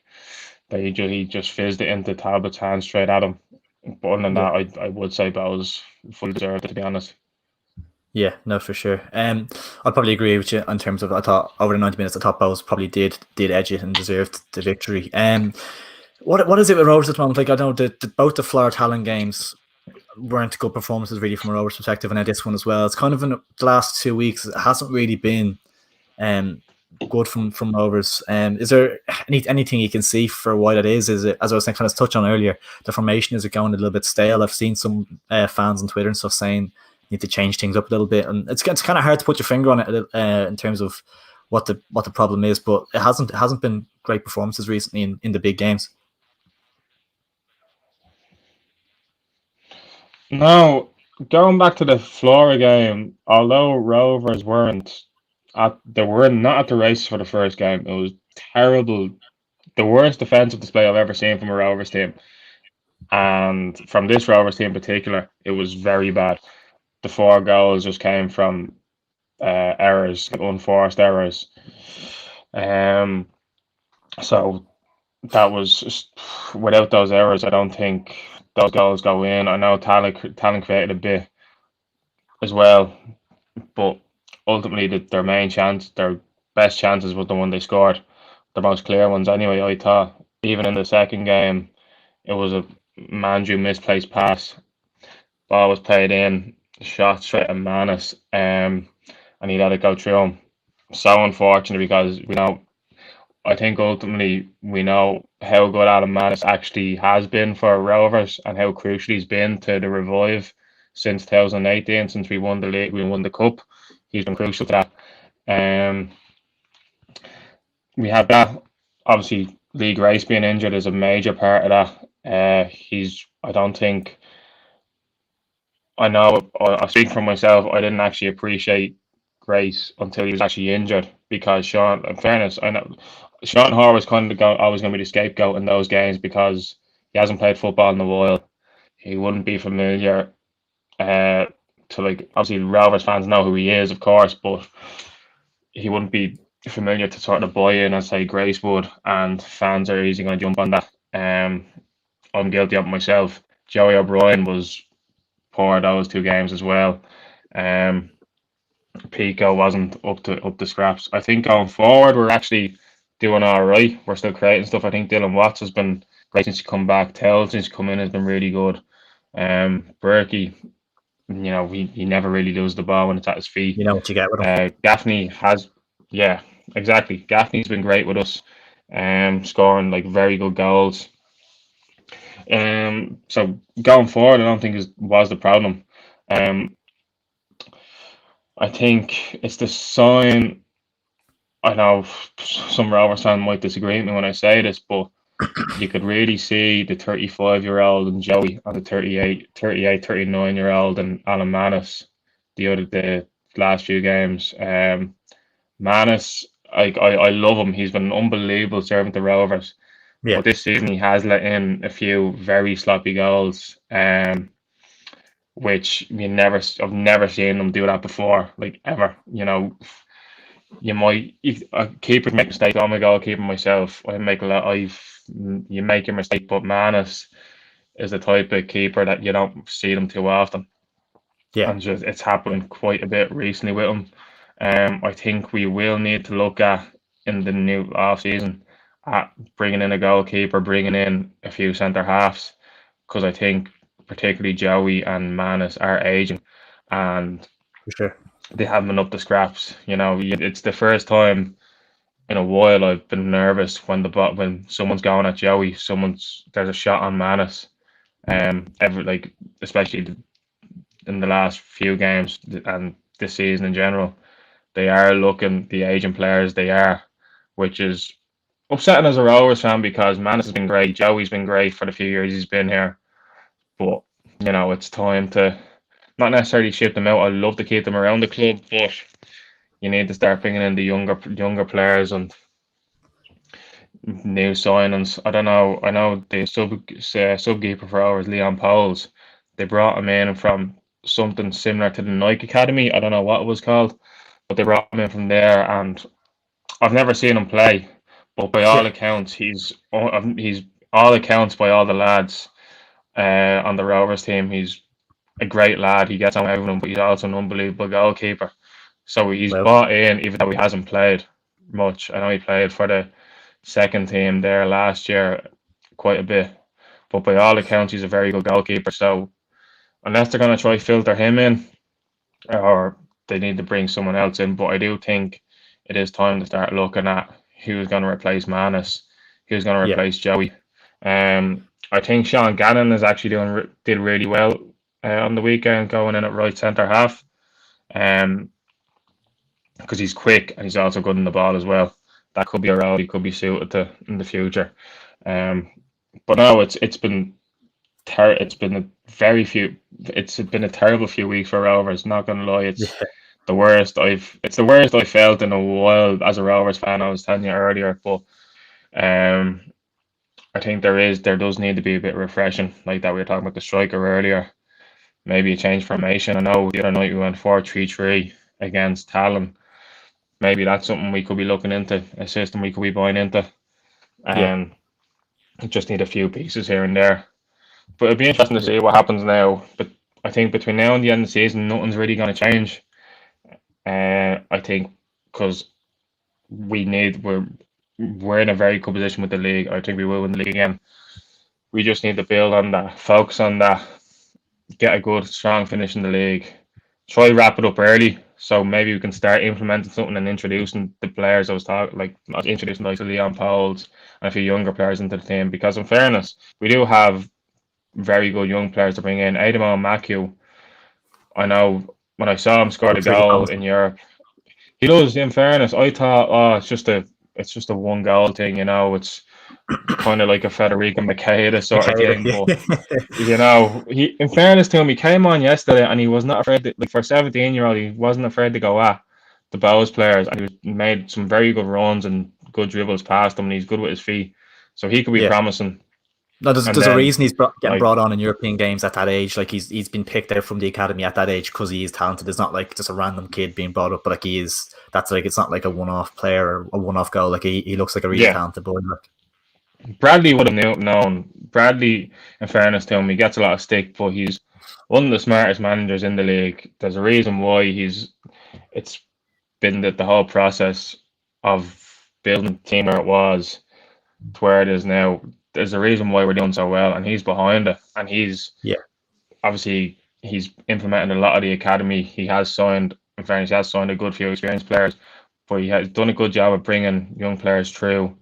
He just fizzed it into Talbot's hand straight at him. But other than that, I would say Bows fully deserved it, to be honest. Yeah, no, for sure. I'd probably agree with you in terms of, I thought over the 90 minutes, I thought Bows probably did edge it and deserved the victory. What is it with Rovers at the moment? I know that both the Florida Talon games weren't good performances really from a Rovers perspective, and now this one as well. It's kind of in the last 2 weeks, it hasn't really been good from Rovers. Is there anything you can see for why that is? Is it, as I was kind of touching on earlier, the formation, is it going a little bit stale? I've seen some fans on Twitter and stuff saying need to change things up a little bit, and it's kind of hard to put your finger on it in terms of what the problem is, but it hasn't been great performances recently in the big games. No, going back to the Flora game, although Rovers they were not at the race for the first game. It was terrible, the worst defensive display I've ever seen from a Rovers team, and from this Rovers team in particular, it was very bad. The 4 goals just came from errors, like unforced errors. Um, so that was just, without those errors, I don't think those goals go in. I know talent created a bit as well, but ultimately their best chances was the one they scored, the most clear ones anyway. I thought even in the second game, it was a Mandrew misplaced pass, ball was played in, shot straight at Manus, and he let it go through him. So unfortunate because I think ultimately we know how good Adam Manus actually has been for Rovers and how crucial he's been to the revive since 2018, since we won the league, we won the cup. He's been crucial to that. Um, we have that. Obviously, Lee Grace being injured is a major part of that. I don't think, I know, I speak for myself, I didn't actually appreciate Grace until he was actually injured because Sean, in fairness, I know Sean Hoare was kind of always going to be the scapegoat in those games because he hasn't played football in a while. He wouldn't be familiar uh, to, like, obviously Rovers fans know who he is, of course, but he wouldn't be familiar to sort of buy in as say Grace would, and fans are easily going to jump on that. I'm guilty of it myself. Joey O'Brien was poor those 2 games as well. Um, Pico wasn't up to scraps. I think going forward we're actually doing all right. We're still creating stuff. I think Dylan Watts has been great since he come back. Tell since he come in has been really good. Berkey, he never really loses the ball when it's at his feet. You know what you get with him. Gaffney has, yeah, exactly. Gaffney's been great with us, scoring like very good goals. So going forward, I don't think was the problem. Um, I think it's the sign. I know some Rovers fans might disagree with me when I say this, but you could really see the 35-year-old and Joey and the 39-year-old and Alan Manus the last few games. Manus, I love him. He's been an unbelievable servant to Rovers. Yeah, But this season he has let in a few very sloppy goals, which I've never seen him do that before, like ever. A keeper make mistakes. I'm a goalkeeper myself. I make a lot. You make a mistake, but Manus is the type of keeper that you don't see them too often, yeah, and just it's happened quite a bit recently with him. I think we will need to look at in the new off season at bringing in a goalkeeper, bringing in a few centre halves, because I think particularly Joey and Manus are aging, and for sure. they haven't been up to scraps. It's the first time in a while I've been nervous when someone's going at Joey, there's a shot on Manus, especially in the last few games and this season in general, they are looking the aging players they are, which is upsetting as a Rovers fan because Manus has been great, Joey's been great for the few years he's been here, but it's time to not necessarily ship them out. I'd love to keep them around the club, but you need to start bringing in the younger players and new signings. I don't know. I know the subkeeper for ours, Leon Poles. They brought him in from something similar to the Nike Academy. I don't know what it was called, but they brought him in from there, and I've never seen him play. But by all Yeah, accounts, he's all accounts by all the lads on the Rovers team. He's a great lad. He gets on with everyone, but he's also an unbelievable goalkeeper. So he's well, bought in, even though he hasn't played much. I know he played for the second team there last year quite a bit. But by all accounts, he's a very good goalkeeper. So unless they're going to try filter him in, or they need to bring someone else in, but I do think it is time to start looking at who's going to replace Manus, who's going to yeah, replace Joey. I think Sean Gannon is actually did really well on the weekend, going in at right centre half. Um, because he's quick and he's also good in the ball as well. That could be a role he could be suited to in the future. Um, but no, it's been it's been a terrible few weeks for Rovers. Not gonna lie, Yeah, it's the worst I've felt in a while as a Rovers fan. I was telling you earlier, but um, I think there does need to be a bit of refreshing like that. We were talking about the striker earlier. Maybe a change formation. I know the other night we went 4-3-3 against Talon. Maybe that's something we could be looking into, a system we could be buying into. yeah, Um, just need a few pieces here and there. But it'll be interesting to see what happens now. But I think between now and the end of the season, nothing's really going to change. I think because we're in a very good position with the league. I think we will win the league again. We just need to build on that, focus on that, get a good, strong finish in the league. Try wrap it up early, so maybe we can start implementing something and introducing the players I was talking, like not introducing like Leon Poles and a few younger players into the team. Because in fairness, we do have very good young players to bring in. Adamo Macu, I know when I saw him score the looks really goal in promising. Europe, he does. In fairness, I thought, oh, it's just a one goal thing, It's kind of like a Federico Makeda sort of Okay, thing, but yeah. he, in fairness to him, he came on yesterday and he was not afraid to, like for a 17-year-old, he wasn't afraid to go at the Bows players, and he made some very good runs and good dribbles past them, and he's good with his feet, so he could be Yeah. promising. No, And there's a then, reason he's getting like, brought on in European games at that age. Like he's been picked out from the academy at that age because he is talented. It's not like just a random kid being brought up, but like he is. That's like it's not like a one-off player or a one-off goal. Like he looks like a really yeah, talented boy. Like, Bradley would have known. Bradley, in fairness to him, he gets a lot of stick, but he's one of the smartest managers in the league. There's a reason why it's been that the whole process of building the team where it was to where it is now. There's a reason why we're doing so well, and he's behind it. And yeah, he's implementing a lot of the academy. He has signed, in fairness, he has signed a good few experienced players, but he has done a good job of bringing young players through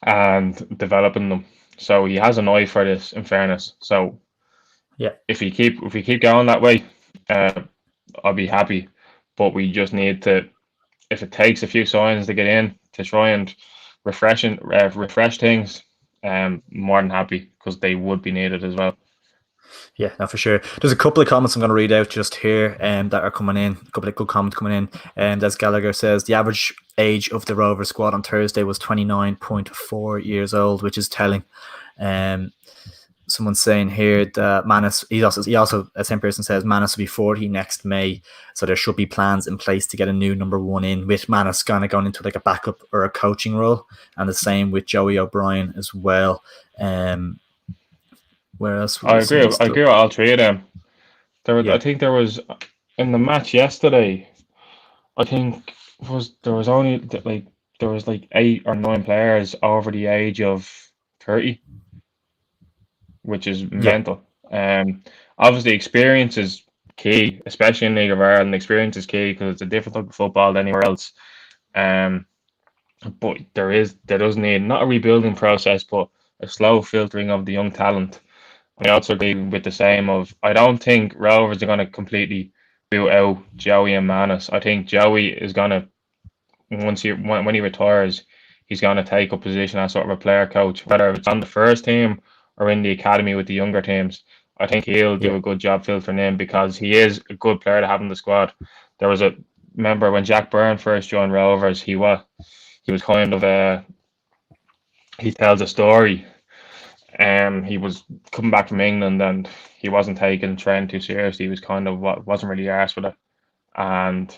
and developing them. So he has an eye for this, in fairness. So yeah, if we keep going that way, uh, I'll be happy. But we just need to, if it takes a few signs to get in to try and refresh things, more than happy because they would be needed as well. yeah. No, for sure. There's a couple of comments I'm going to read out just here, that are coming in. A couple of good comments coming in. And as Gallagher says, the average age of the Rover squad on Thursday was 29.4 years old, which is telling. Um, Someone's saying here that Manus, he also, the same person says Manus will be 40 next May, so there should be plans in place to get a new number one in, with Manus kind of going into like a backup or a coaching role, and the same with Joey O'Brien as well. Where else I was agree. someone I still? agree with all three of them. I Yeah, think there was in the match yesterday. I think there was only like there was like 8 or 9 players over the age of 30, which is yeah, mental. Obviously experience is key, especially in League of Ireland. Experience is key because it's a different type of football than anywhere else. Um, but there does need not a rebuilding process, but a slow filtering of the young talent. I also agree with the same of I don't think Rovers are going to completely boot out Joey and Manus. I think Joey is going to when he retires, he's going to take a position as sort of a player coach, whether it's on the first team or in the academy with the younger teams. I think he'll yeah, do a good job filtering in because he is a good player to have in the squad. There was a remember when Jack Byrne first joined Rovers, he was kind of he tells a story. He was coming back from England and he wasn't taking training too seriously. He was kind of wasn't really arsed with it, and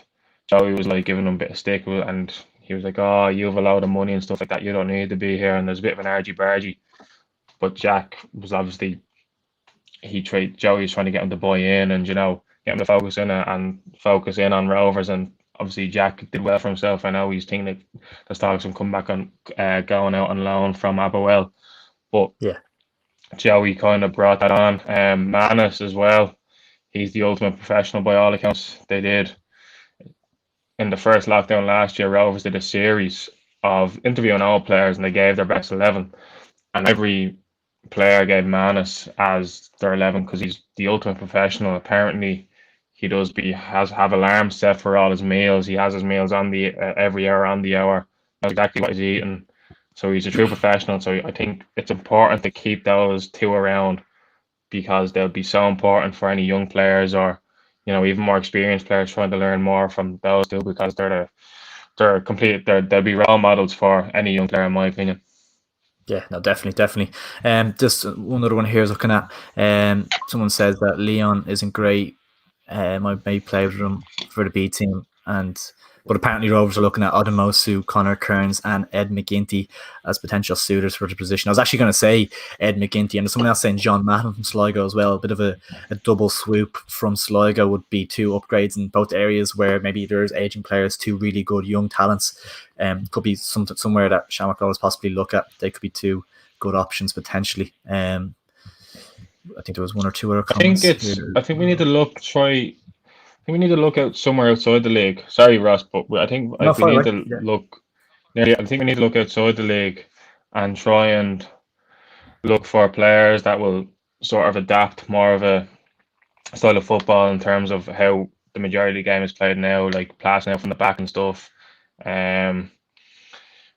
Joey was like giving him a bit of stick, and he was like, "Oh, you have a load of money and stuff like that. You don't need to be here." And there's a bit of an argy bargy, but Jack was obviously Joey was trying to get him to buy in and get him to focus in and focus in on Rovers, and obviously Jack did well for himself. I know he's thinking that there's talks of come back on going out on loan from Aberwell, but yeah, Joey kind of brought that on. Manus as well. He's the ultimate professional by all accounts. They did in the first lockdown last year. Rovers did a series of interviewing all players, and they gave their best 11. And every player gave Manus as their 11 because he's the ultimate professional. Apparently, has have alarms set for all his meals. He has his meals on the every hour on the hour. Knows exactly what he's eating. So he's a true professional. So I think it's important to keep those two around because they'll be so important for any young players or even more experienced players trying to learn more from those two because they'll be role models for any young player in my opinion. Yeah, no, definitely. Just one other one here is looking at. Someone says that Leon isn't great. I may play with him for the B team, but apparently Rovers are looking at Odumosu, Connor Kearns, and Ed McGinty as potential suitors for the position. I was actually going to say Ed McGinty, and there's someone else saying John Mahon from Sligo as well. A bit of a double swoop from Sligo would be two upgrades in both areas where maybe there's aging players, two really good young talents. Could be somewhere that Shamrock Rovers possibly look at. They could be two good options potentially. I think there was one or two other comments. I think we need to look out somewhere outside the league. Sorry, Ross, but I think No, we far need away. to Yeah. look. Yeah, I think we need to look outside the league and try and look for players that will sort of adapt more of a style of football in terms of how the majority of the game is played now, like passing out from the back and stuff. Um,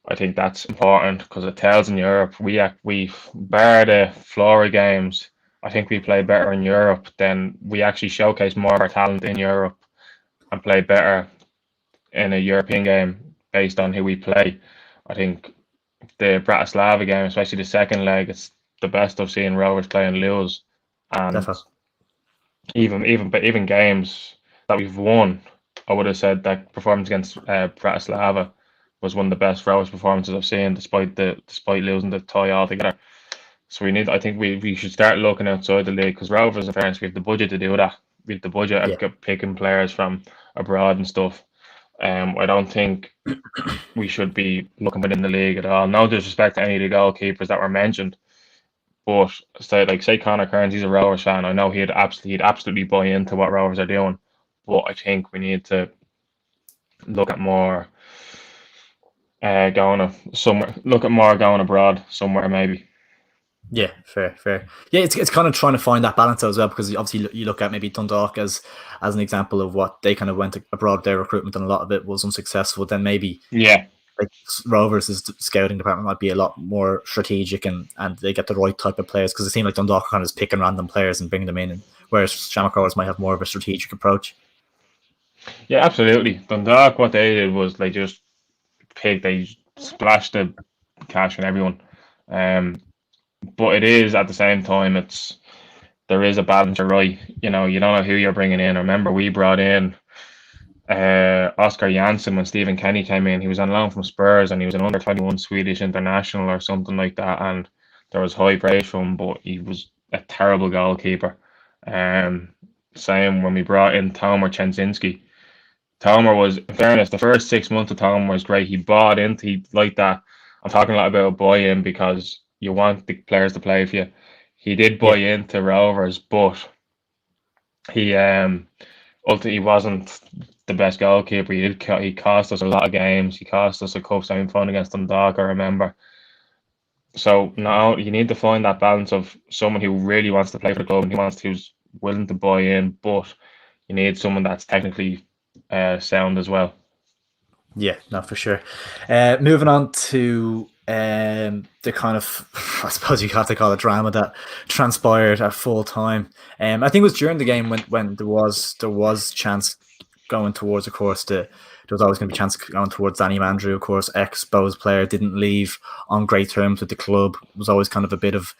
I think that's important because it tells in Europe we bar the Flora games. I think we play better in Europe than we actually showcase more of our talent in Europe and play better in a European game based on who we play. I think the Bratislava game, especially the second leg, it's the best I've seen Rovers play and lose. And Definitely. even games that we've won, I would have said that performance against Bratislava was one of the best Rovers performances I've seen, despite losing the tie altogether. So I think we should start looking outside the league because Rovers, in fairness, we have the budget to do that. We have the budget Yeah. of picking players from abroad and stuff. I don't think we should be looking within the league at all. No disrespect to any of the goalkeepers that were mentioned, but say Connor Kearns, he's a Rovers fan. I know he'd absolutely buy into what Rovers are doing, but I think we need to look at more going abroad somewhere maybe. Yeah, fair. Yeah, it's kind of trying to find that balance as well because obviously you look at maybe Dundalk as an example of what they kind of went abroad their recruitment and a lot of it was unsuccessful. Then maybe Yeah, like Rovers' scouting department might be a lot more strategic and they get the right type of players because it seems like Dundalk are kind of just picking random players and bringing them in, whereas Shamrock Rovers might have more of a strategic approach. yeah, absolutely. Dundalk, what they did was they splashed the cash on everyone. But it is at the same time, there is a balance, right? You don't know who you're bringing in. I remember we brought in Oscar Janssen when Stephen Kenny came in. He was on loan from Spurs and he was an under 21 Swedish international or something like that. And there was high praise for him, but he was a terrible goalkeeper. Um, Same when we brought in Tomer Chenzinski. Tomer was, in fairness, the first 6 months of Tomer was great. He liked that. I'm talking a lot about buy in because you want the players to play for you. He did buy Yeah, into Rovers, but he ultimately wasn't the best goalkeeper. He cost us a lot of games. He cost us a cup semi final against Dundalk, I remember. So now you need to find that balance of someone who really wants to play for the club and who's willing to buy in, but you need someone that's technically sound as well. yeah, no, for sure. Moving on to the kind of, I suppose you have to call it drama that transpired at full time. I think it was during the game when there was chance going towards, of course, there was always going to be chance going towards Danny Mandrew, of course, ex-Bows player, didn't leave on great terms with the club. It was always kind of a bit of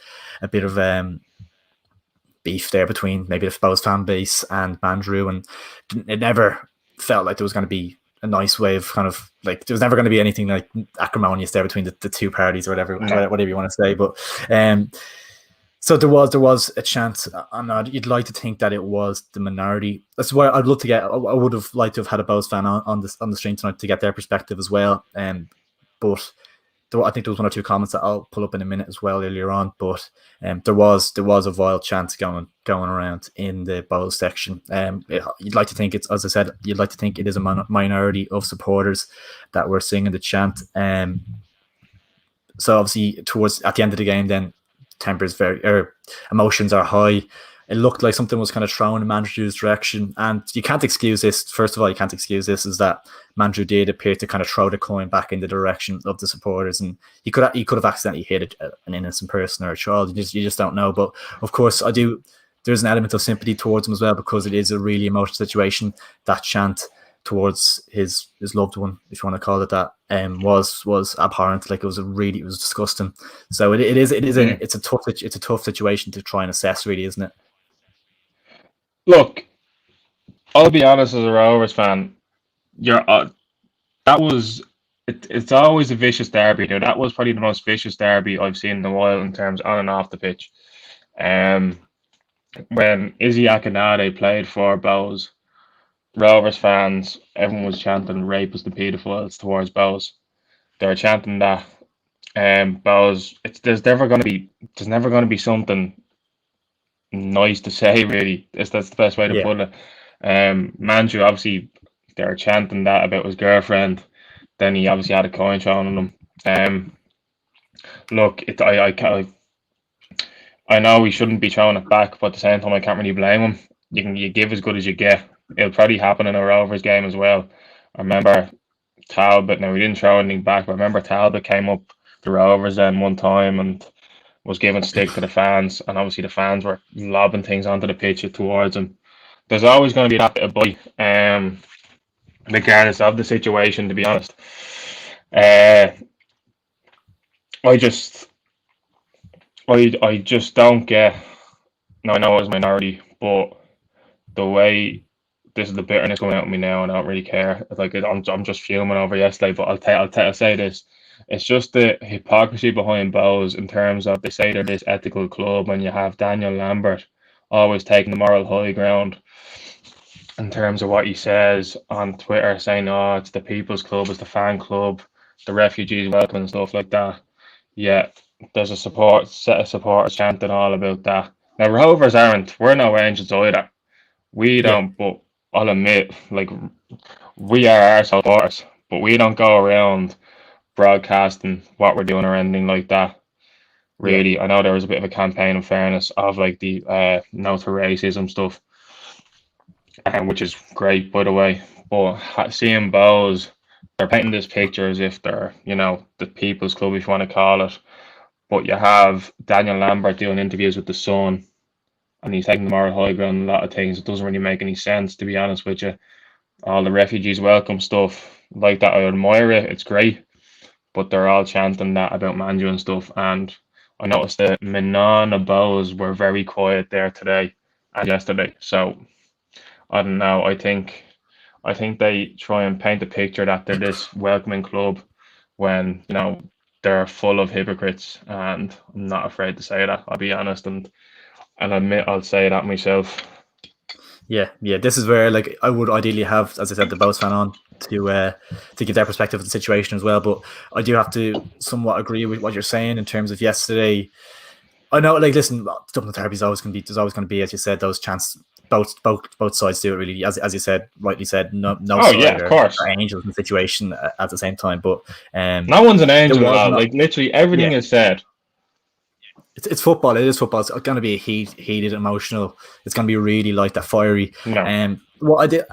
beef there between maybe the Bows fan base and Mandrew, and it never felt like there was going to be a nice way of kind of like there was never going to be anything like acrimonious there between the two parties or No. whatever you want to say. But so there was a chance, and you'd like to think that it was the minority. That's why I'd love to get. I would have liked to have had a Bows fan on the stream tonight to get their perspective as well. But I think there was one or two comments that I'll pull up in a minute as well earlier on. But there was a vile chant going around in the Bows section. You'd like to think it's, as I said, you'd like to think it is a minority of supporters that were singing the chant. So obviously towards at the end of the game, then tempers emotions are high. it looked like something was kind of thrown in Mandrew's direction. And you can't excuse this. First of all, you can't excuse this, is that Mandrew did appear to kind of throw the coin back in the direction of the supporters. And he could have accidentally hit an innocent person or a child. You just don't know. But of course, there's an element of sympathy towards him as well, because it is a really emotional situation. That chant towards his loved one, if you want to call it that, was abhorrent. Like, it was disgusting. So it's a tough situation to try and assess, really, isn't it? Look, I'll be honest, as a Rovers fan, it's always a vicious derby. Now, that was probably the most vicious derby I've seen in a while in terms on and off the pitch. When Izzy Akinade played for Bohs, Rovers fans, everyone was chanting "rape is the paedophiles" towards Bohs. They were chanting that. Bohs, there's never going to be something nice to say, really. That's the best way to put it. Mandrew, obviously, they were chanting that about his girlfriend. Then he obviously had a coin thrown on him. Look, I know we shouldn't be throwing it back, but at the same time, I can't really blame him. You give as good as you get. It'll probably happen in a Rovers game as well. I remember Talbot. Now, we didn't throw anything back, but I remember Talbot came up the Rovers then one time and was giving stick to the fans, and obviously the fans were lobbing things onto the pitch towards him. There's always going to be that bit of bite, regardless of the situation, to be honest. I just don't get. No, I know it was a minority, but the way this is the bitterness coming out of me now, and I don't really care. Like, I'm just fuming over yesterday. But I'll say this: it's just the hypocrisy behind Bohs in terms of, they say they're this ethical club, and you have Daniel Lambert always taking the moral high ground in terms of what he says on Twitter, saying, "Oh, it's the people's club, it's the fan club, the refugees welcome," and stuff like that. Yeah, there's a set of supporters chanting all about that. Now, Rovers we're no angels either. We don't, but I'll admit, like, we are our supporters, but we don't go around broadcasting what we're doing or anything like that. Really, I know there was a bit of a campaign, in fairness, of like the no to racism stuff, which is great, by the way. But seeing Bohs, they're painting this picture as if they're, the people's club, if you want to call it. But you have Daniel Lambert doing interviews with The Sun, and he's taking the moral high ground on a lot of things. It doesn't really make any sense, to be honest with you. All the refugees welcome stuff like that, I admire it. It's great. But they're all chanting that about Mandrew and stuff. And I noticed that Maynooth and Bohs were very quiet there today and yesterday. So I don't know. I think they try and paint a picture that they're this welcoming club when, they're full of hypocrites. And I'm not afraid to say that, I'll be honest, and admit I'll say that myself. Yeah. This is where, like, I would ideally have, as I said, the Bohs fan on to give their perspective of the situation as well. But I do have to somewhat agree with what you're saying in terms of yesterday. I know, like, listen, Dublin Derby is always going to be, as you said, those chances. Both sides do it, really, as you said, rightly said. No side of course, are angels in the situation at the same time. But no one's an angel. Like, literally everything is said. It's football. It is football. It's going to be heated, emotional. It's going to be really like that, fiery. No. What I did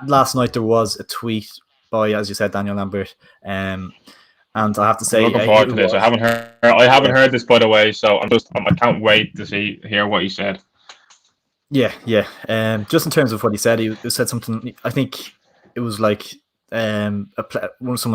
last night, there was a tweet by, as you said, Daniel Lambert. And I have to say, I'm looking forward to this. I haven't heard this, by the way, so I can't wait to hear what he said. Yeah. Just in terms of what he said said something. I think it was like someone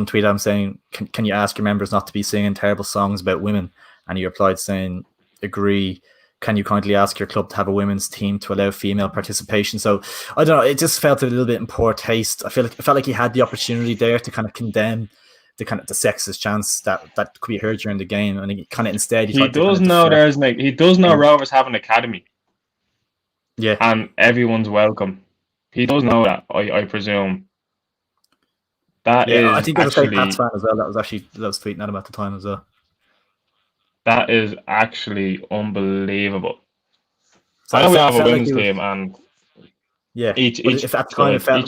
tweeted him saying, "Can you ask your members not to be singing terrible songs about women?" And he replied saying, "Agree. Can you kindly ask your club to have a women's team to allow female participation?" So I don't know. It just felt a little bit in poor taste. I felt like he had the opportunity there to kind of condemn the sexist chants that could be heard during the game, and he kind of instead he does know Rovers have an academy. Yeah, and everyone's welcome. He does know that, I presume. I think it was a Pats fan as well. That was tweeting at him at the time as well. That is actually unbelievable. So I know we have a women's team, and each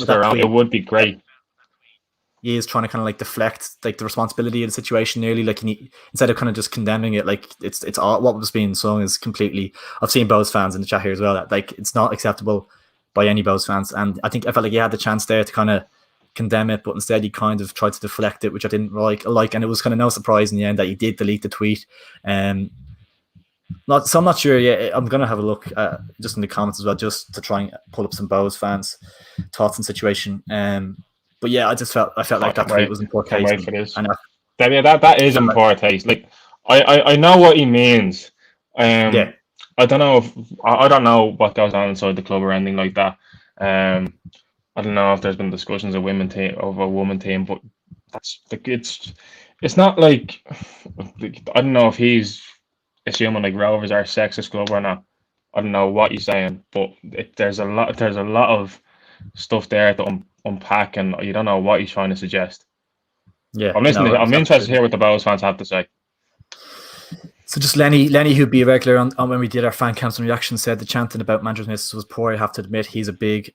their own. It would be great. he is trying to kind of like deflect like the responsibility of the situation nearly, like instead of kind of just condemning it, like it's all what was being sung is completely. I've seen Bows fans in the chat here as well that like it's not acceptable by any Bows fans, and I felt like he had the chance there to kind of condemn it, but instead he kind of tried to deflect it, which I didn't like, and it was kind of no surprise in the end that he did delete the tweet. So I'm not sure. Yeah, I'm gonna have a look just in the comments as well, just to try and pull up some Bows fans' thoughts on the situation. But yeah, I felt like that tweet was in poor taste. Can't wait for this. That is in poor taste. Like I know what he means. Yeah. I don't know what goes on inside the club or anything like that. I don't know if there's been discussions of a woman team, but that's like it's not like I don't know if he's assuming like Rovers are a sexist club or not. I don't know what he's saying, but there's a lot of stuff there to unpack, and you don't know what he's trying to suggest. Yeah, I'm listening. I'm interested to hear what the Bows fans have to say. So just Lenny, who'd be a regular on when we did our fan camps and reactions, said the chanting about Manchester misses was poor. I have to admit, he's a big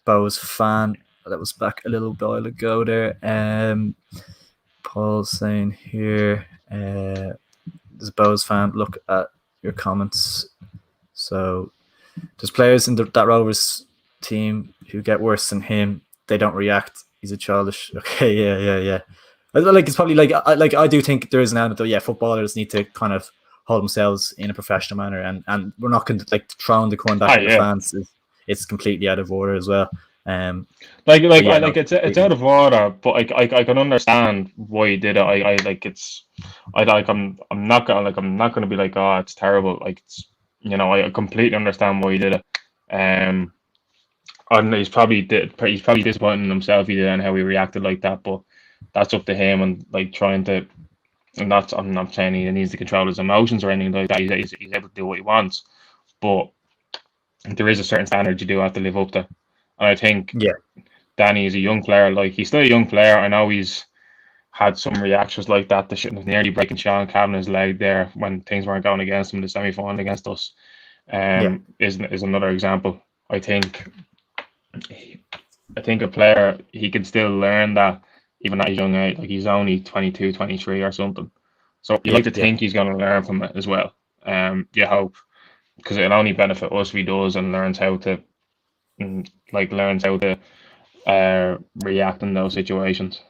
Bows fan. That was back a little while ago there. Paul's saying here, there's a Bows fan. Look at your comments. So there's players in that Rovers team who get worse than him. They don't react. He's a childish. Okay, yeah. Like it's probably like I do think there is an element though. Yeah, footballers need to kind of hold themselves in a professional manner, and we're not going to like throwing the coin back at the fans. It's completely out of order as well. It's out of order, but I can understand why he did it. I'm not gonna be like, oh, it's terrible. Like it's, I completely understand why he did it. And he's probably disappointed in himself he did and how he reacted like that, but that's up to him, and like trying to. I'm not saying he needs to control his emotions or anything like that. He's able to do what he wants, but there is a certain standard you do have to live up to. And I think Danny is a young player. Like he's still a young player. I know he's had some reactions like that. They shouldn't have nearly breaking Sean Cavanagh's leg there when things weren't going against him in the semi-final against us. Is another example. I think a player, he can still learn that even at his young age. Like he's only 22, 23 or something. So you like to think he's going to learn from it as well. You hope, because it'll only benefit us if he does and learns how to react in those situations.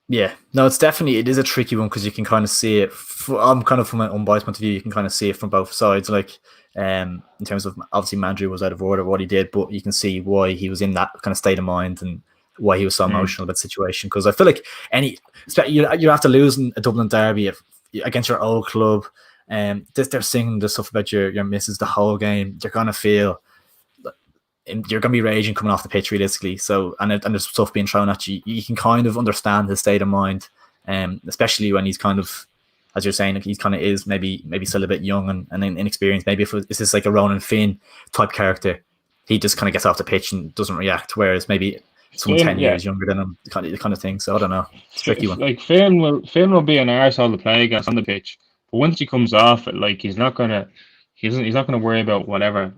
Yeah, no, it is a tricky one because you can kind of see it. I'm kind of from an unbiased point of view, you can kind of see it from both sides. Like, in terms of obviously Mandrew was out of order what he did, but you can see why he was in that kind of state of mind and why he was so emotional about the situation. Because I feel like you have to lose in a Dublin derby against your old club, they're singing the stuff about your misses the whole game. You're gonna feel. You're going to be raging coming off the pitch realistically. So, and there's stuff being thrown at you. You can kind of understand his state of mind, especially when he's kind of, as you're saying, he's kind of is maybe still a bit young and inexperienced. Maybe if this is like a Ronan Finn type character, he just kind of gets off the pitch and doesn't react. Whereas maybe someone 10 years younger than him, kind of thing. So I don't know. It's a tricky one. Like Finn will be an arsehole to play against on the pitch, but once he comes off it, like he's not gonna worry about whatever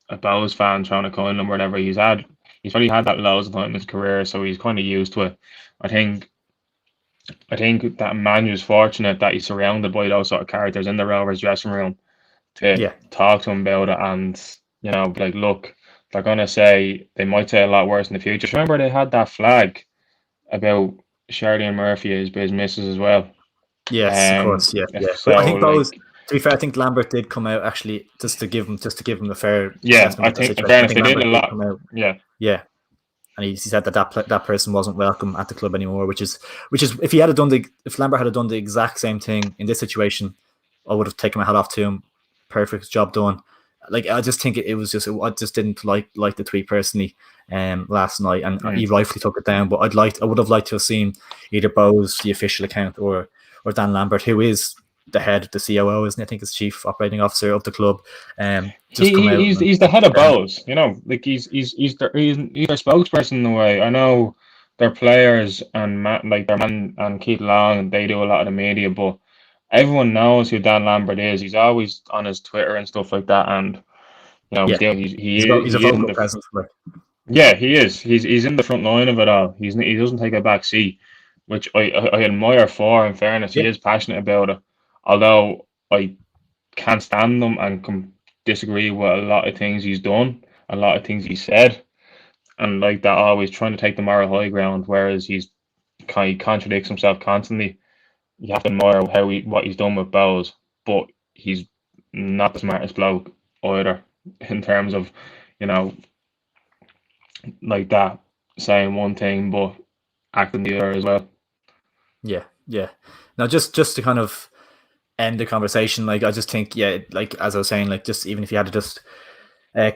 a Bows fan trying to coin him or whatever. He's probably had that loads of time in his career, so he's kind of used to it. I think that Manu's fortunate that he's surrounded by those sort of characters in the Rovers dressing room to talk to him about it, and like, look, they're gonna say, they might say a lot worse in the future. Remember they had that flag about Shirley and Murphy as his missus as well. Yes, of course, yeah. So, I think Bows. To be fair, I think Lambert did come out actually just to give him a fair. I think they did a lot. Yeah, and he said that person wasn't welcome at the club anymore, which is if Lambert had done the exact same thing in this situation, I would have taken my hat off to him. Perfect job done. Like I just think I just didn't like the tweet personally last night, and he rightfully took it down. But I would have liked to have seen either Bows, the official account, or Dan Lambert, who is the head, the COO, isn't he? I think is chief operating officer of the club. He's the head of Bows. Like he's their spokesperson in a way. I know their players and their man and Keith Long, they do a lot of the media, but everyone knows who Dan Lambert is. He's always on his Twitter and stuff like that, and he's a vocal presence. Yeah, he is. He's in the front line of it all. He doesn't take a back seat, which I admire for. In fairness, Yeah, he is passionate about it. Although I can't stand him and disagree with a lot of things he's done, a lot of things he said, and like that, always trying to take the moral high ground, whereas he contradicts himself constantly. You have to admire what he's done with Bowes, but he's not the smartest bloke either in terms of, you know, like that, saying one thing but acting the other as well. yeah. Now, just to kind of end the conversation, like I just think, yeah, like as I was saying, like just even if you had to just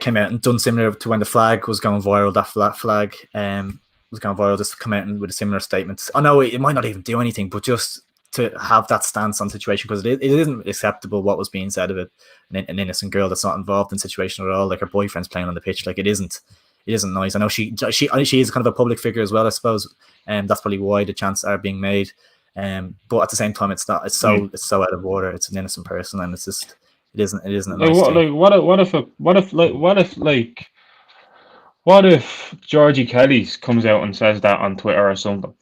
came out and done similar to when the flag was going viral, that flag was going viral, just come out and with a similar statement. I know it might not even do anything, but just to have that stance on the situation, because it isn't acceptable what was being said of it. An innocent girl that's not involved in the situation at all, like her boyfriend's playing on the pitch, like it isn't nice. I know she is kind of a public figure as well, I suppose, and that's probably why the chances are being made. But at the same time, it's not. It's so out of order. It's an innocent person, and it's just it isn't a Like nice what? thing. Like what if Georgie Kelly's comes out and says that on Twitter or something?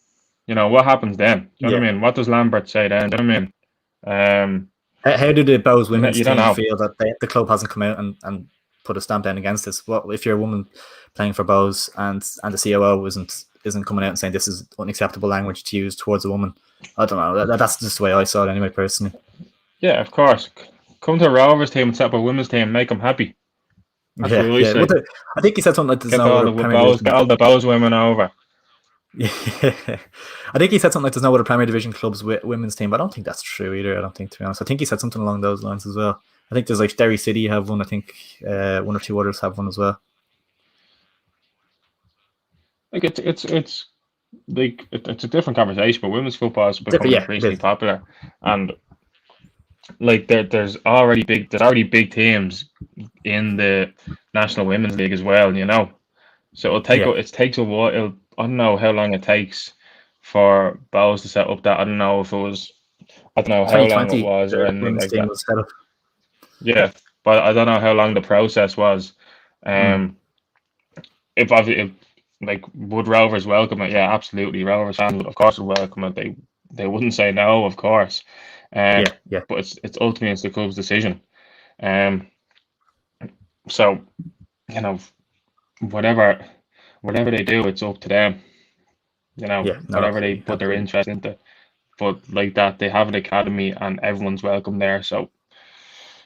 You know what happens then? Do you know Yeah. what I mean? What does Lambert say then? Do you know what I mean? How do the Bows women's You don't team know. feel that the club hasn't come out and put a stamp down against this? What if you're a woman playing for Bows and the COO isn't coming out and saying this is unacceptable language to use towards a woman? I don't know. That's just the way I saw it anyway, personally. Yeah, of course. Come to a Rovers team and set up a women's team, make them happy. That's what I Yeah. say. I think he said something like there's Get no all other the Premier bows, get Division. all the bows women over. Yeah, I think he said something like there's no other Premier Division clubs with women's team, but I don't think that's true either. I don't think, to be honest. I think he said something along those lines as well. I think there's like Derry City have one. I think one or two others have one as well. Like it's a different conversation, but women's football is Different, becoming yeah, it increasingly is. popular, and like there's already big teams in the National Women's League as well. You know, so Yeah, it takes a while. I don't know how long it takes for Bows to set up that. I don't know how long it 2020, was or the anything women's like team that. was set up. Yeah, but I don't know how long the process was. Mm. Um, if like would Rovers welcome it? Yeah, absolutely. Rovers fans would, of course, would welcome it. They wouldn't say no, of course. Yeah, yeah, But it's ultimately the club's decision. Um, so you know whatever whatever they do, it's up to them. You know yeah. No, whatever they absolutely, put their absolutely. interest into. But like that, they have an academy and everyone's welcome there. So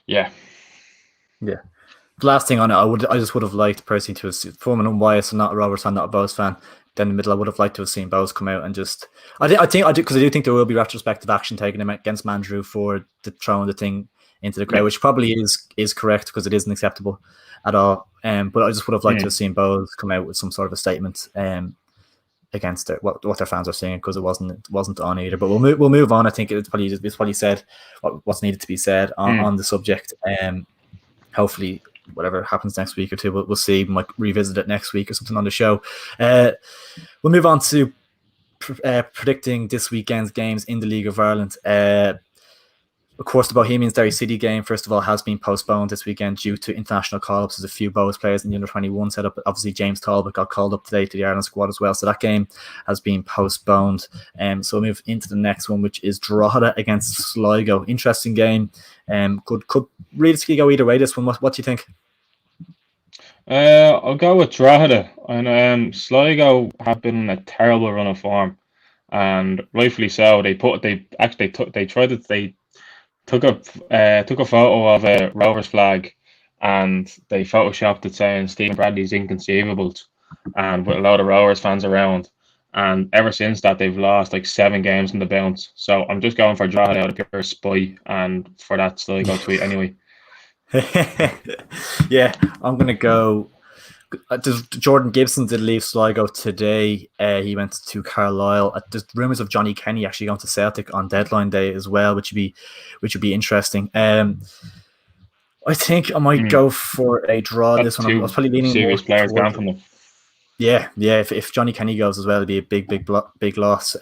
yeah, Yeah. The last thing on it, I just would have liked personally to have from an unbiased and not a Rovers fan, not a Bows fan. Then in the middle, I would have liked to have seen Bows come out and just. I do because I do think there will be retrospective action taken against Mandrew for the throwing the thing into the crowd, yeah, which probably is correct because it isn't acceptable at all. But I just would have liked to have mm, seen Bows come out with some sort of a statement against it, what their fans are saying, because it wasn't on either. But we'll move on. I think it's probably said what's needed to be said mm. on the subject. Hopefully whatever happens next week or two, we'll see. We might revisit it next week or something on the show. We'll move on to predicting this weekend's games in the League of Ireland. Of course, the Bohemians Derry City game, first of all, has been postponed this weekend due to international call-ups. There's a few Bows players in the under-21 setup. Obviously, James Talbot got called up today to the Ireland squad as well, so that game has been postponed. So we'll move into the next one, which is Drogheda against Sligo. Interesting game. Could realistically go either way, this one. What do you think? I'll go with Drogheda. And Sligo have been in a terrible run of form, and rightfully so. They actually took a photo of a Rovers flag, and they photoshopped it saying Stephen Bradley's inconceivable, and with a lot of Rovers fans around. And ever since that, they've lost like 7 games in the bounce. So I'm just going for Drogheda out of pure spite, and for that Sligo tweet anyway. Yeah, I'm going to go. Jordan Gibson did leave Sligo today. He went to Carlisle. There's rumours of Johnny Kenny actually going to Celtic on deadline day as well, which would be interesting. I think I might Mm. go for a draw. This That's one, I was two probably leaning more serious players towards. gone from them. Yeah. If Johnny Kenny goes as well, it'd be a big loss.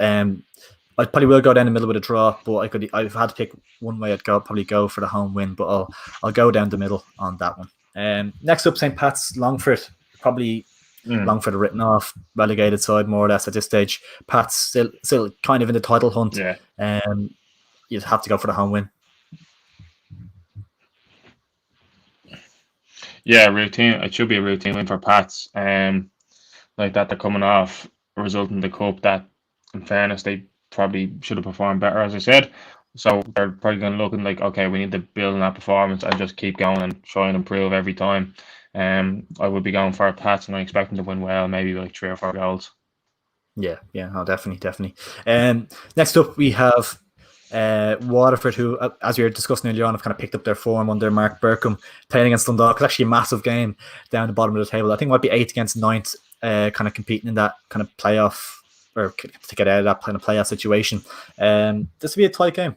I probably will go down the middle with a draw, but I've had to pick one way. Probably go for the home win, but I'll go down the middle on that one. Next up, St. Pat's Longford. Probably Longford are written off, relegated side more or less at this stage. Pat's still kind of in the title hunt. Yeah. You'd have to go for the home win. Yeah, routine. It should be a routine win for Pats. Like that, they're coming off a result in the cup that, in fairness, they probably should have performed better, as I said. So they're probably going to looking like, okay, we need to build on that performance and just keep going and try and improve every time. I would be going for Pats, and I expect them to win well, maybe like 3 or 4 goals. Yeah, no, definitely. Next up, we have Waterford, who, as we were discussing earlier on, have kind of picked up their form under Mark Burkham, playing against Dundalk. It's actually a massive game down the bottom of the table. I think it might be 8th against 9th, kind of competing in that kind of playoff, or to get out of that kind of playoff situation. This will be a tight game.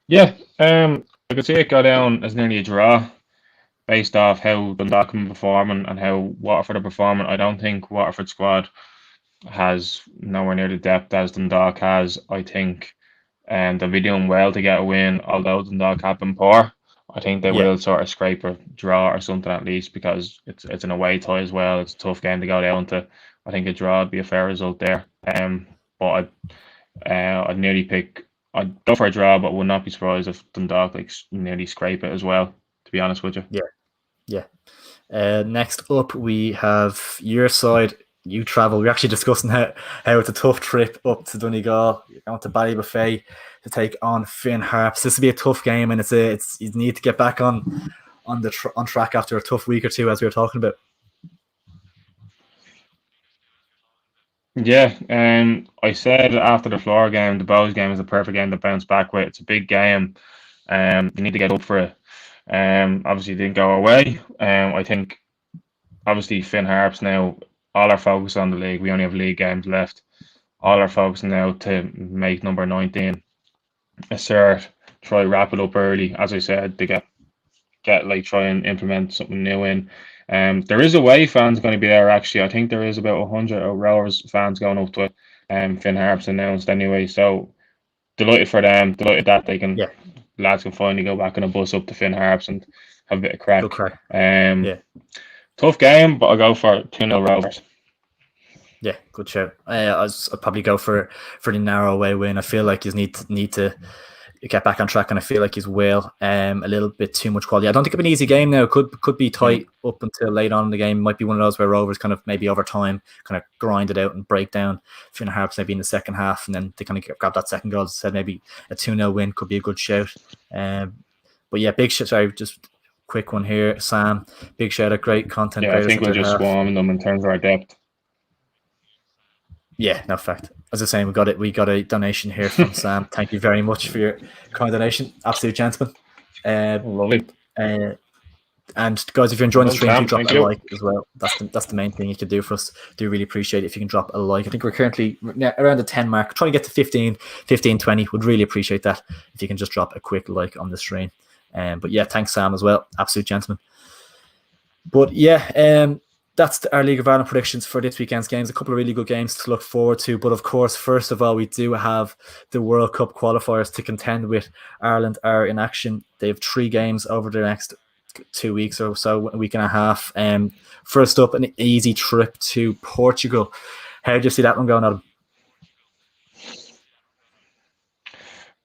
Yeah, I could see it go down as nearly a draw based off how Dundalk have been performing and how Waterford are performing. I don't think Waterford squad has nowhere near the depth as Dundalk has. I think they'll be doing well to get a win, although Dundalk have been poor. I think they will sort of scrape a draw or something at least, because it's an away tie as well. It's a tough game to go down to. I think a draw would be a fair result there. But I'd nearly pick. I'd go for a draw, but would not be surprised if Dundalk nearly scrape it as well, to be honest with you. Yeah. Next up, we have your side. You travel. We're actually discussing how it's a tough trip up to Donegal. You're going to Ballybuffet to take on Finn Harps. This will be a tough game, and it's you need to get back on track after a tough week or two, as we were talking about. Yeah, I said after the floor game, the Bows game is a perfect game to bounce back with. It's a big game. You need to get up for it. Obviously it didn't go away. I think obviously Finn Harps now, all our focus on the league. We only have league games left. All our focus now to make number 19 assert, try wrap it up early, as I said, to get try and implement something new in. There is away fans going to be there actually. I think there is about 100 Rovers fans going up to it. Finn Harps announced anyway, so delighted for them. Delighted that they can lads can finally go back on a bus up to Finn Harps and have a bit of crack. Good crack. Tough game, but I'll go for 2-0 Rovers. Yeah, good shout. I'd probably go for the narrow away win. I feel like you need to get back on track, and I feel like he's a little bit too much quality. I don't think it'll be an easy game now. Could be tight up until late on in the game. Might be one of those where Rovers kind of maybe over time kind of grind it out and break down Finn Harps maybe in the second half, and then they kind of grab that second goal. As I said, maybe a 2-0 win could be a good shout. But yeah, big shout. Sorry, just quick one here, Sam. Big shout out, great content. Yeah, I think we'll just swarm them in terms of our depth. Yeah, no fact. As I was saying, we got a donation here from Sam. Thank you very much for your kind donation. Absolute gentleman. Lovely. And guys, if you're enjoying the stream, do drop a like as well. That's the main thing you can do for us. Do really appreciate it if you can drop a like. I think we're currently around the 10 mark. Trying to get to 15, 20. Would really appreciate that if you can just drop a quick like on the stream. But yeah, thanks Sam as well. Absolute gentleman. But yeah, that's our League of Ireland predictions for this weekend's games. A couple of really good games to look forward to. But of course, first of all, we do have the World Cup qualifiers to contend with. Ireland are in action. They have 3 games over the next 2 weeks or so, a week and a half. First up, an easy trip to Portugal. How do you see that one going,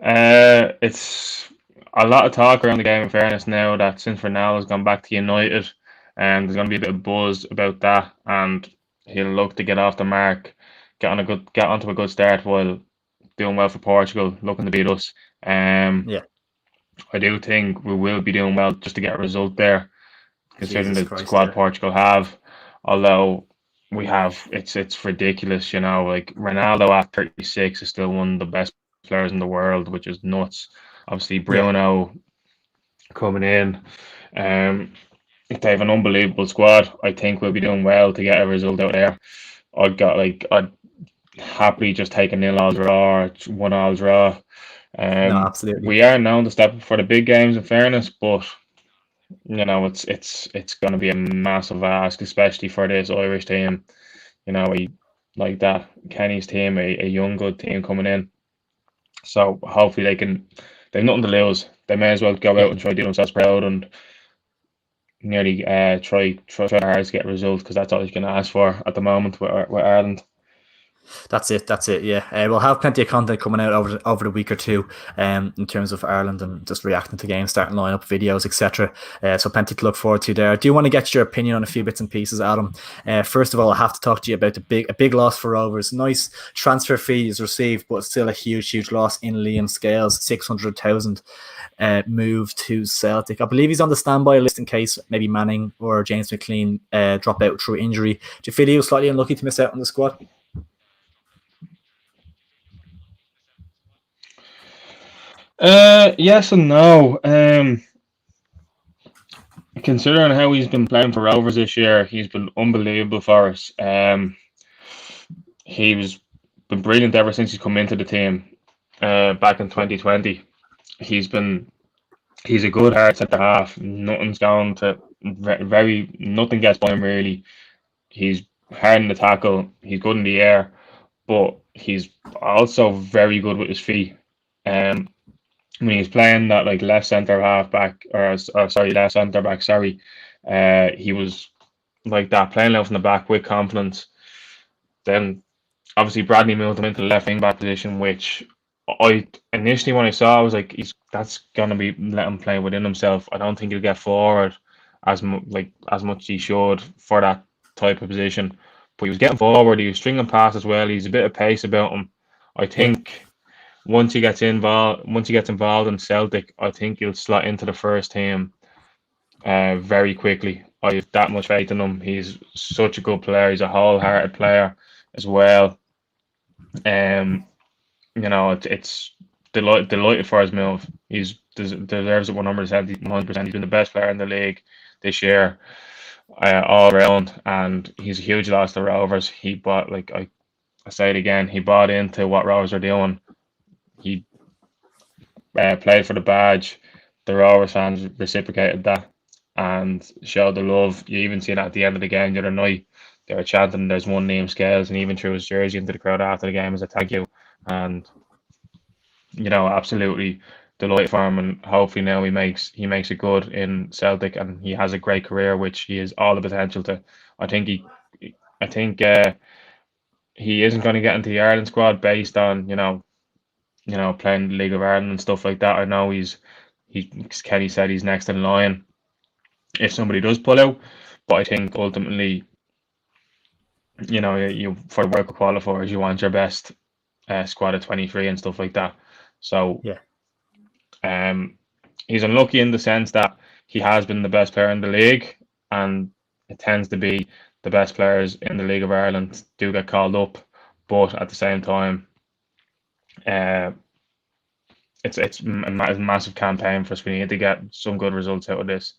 Adam? It's a lot of talk around the game, in fairness, now that since Ronaldo has gone back to United, and there's going to be a bit of buzz about that, and he'll look to get off the mark, get onto a good start while doing well for Portugal, looking to beat us. I do think we will be doing well just to get a result there, considering the squad Portugal have. Although we have, it's ridiculous, you know, like Ronaldo at 36 is still one of the best players in the world, which is nuts. Obviously, Bruno coming in. If they have an unbelievable squad, I think we'll be doing well to get a result out there. I'd happily just take a 0-0 draw or 1-1 draw. No, absolutely. We are known to step up for the big games, in fairness, but you know it's going to be a massive ask, especially for this Irish team. You know, like that Kenny's team, a young good team coming in. So hopefully they've nothing to lose. They may as well go out and try to do themselves proud and nearly try hard to get a result, because that's all you can ask for at the moment with Ireland. That's it. Yeah, we'll have plenty of content coming out over the week or two, in terms of Ireland and just reacting to games, starting lineup videos, etc. So plenty to look forward to there. I do want to get your opinion on a few bits and pieces, Adam. First of all, I have to talk to you about a big loss for Rovers. Nice transfer fees received, but still a huge loss in Liam Scales, 600,000. Move to Celtic. I believe he's on the standby list in case maybe Manning or James McLean drop out through injury. Do you feel he was slightly unlucky to miss out on the squad? Yes and no. Considering how he's been playing for Rovers this year, he's been unbelievable for us. He's been brilliant ever since he's come into the team. Back in 2020, he's a good hard centre half. Nothing's going to nothing gets by him really. He's hard in the tackle. He's good in the air, but he's also very good with his feet. When he's playing that like left centre half back, left centre back, he was like that, playing out from the back with confidence. Then obviously Bradley moved him into the left wing back position, which I initially, when I saw, I was like, that's gonna be let him play within himself. I don't think he'll get forward as much as he should for that type of position. But he was getting forward. He was stringing past as well. He's a bit of pace about him. I think once he gets involved in Celtic, I think he'll slot into the first team very quickly. I have that much faith in him. He's such a good player. He's a wholehearted player as well. It's delighted for his move. He's deserves it 100%. 100%. He's been the best player in the league this year, all around, and he's a huge loss to Rovers. He bought, like I say it again, he bought into what Rovers are doing. He played for the badge. The Rovers fans reciprocated that and showed the love. You even see that at the end of the game the other night. They were chanting, "There's one name Scales," and even threw his jersey into the crowd after the game as a thank you. And absolutely delighted for him, and hopefully now he makes it good in Celtic, and he has a great career, which he has all the potential to. I think he isn't going to get into the Ireland squad based on playing the League of Ireland and stuff like that. I know Kenny said he's next in line if somebody does pull out, but I think ultimately, you for the World Cup qualifiers, you want your best squad of 23 and stuff like that. So yeah, he's unlucky in the sense that he has been the best player in the league, and it tends to be the best players in the League of Ireland do get called up, but at the same time, it's a massive campaign for us. We need to get some good results out of this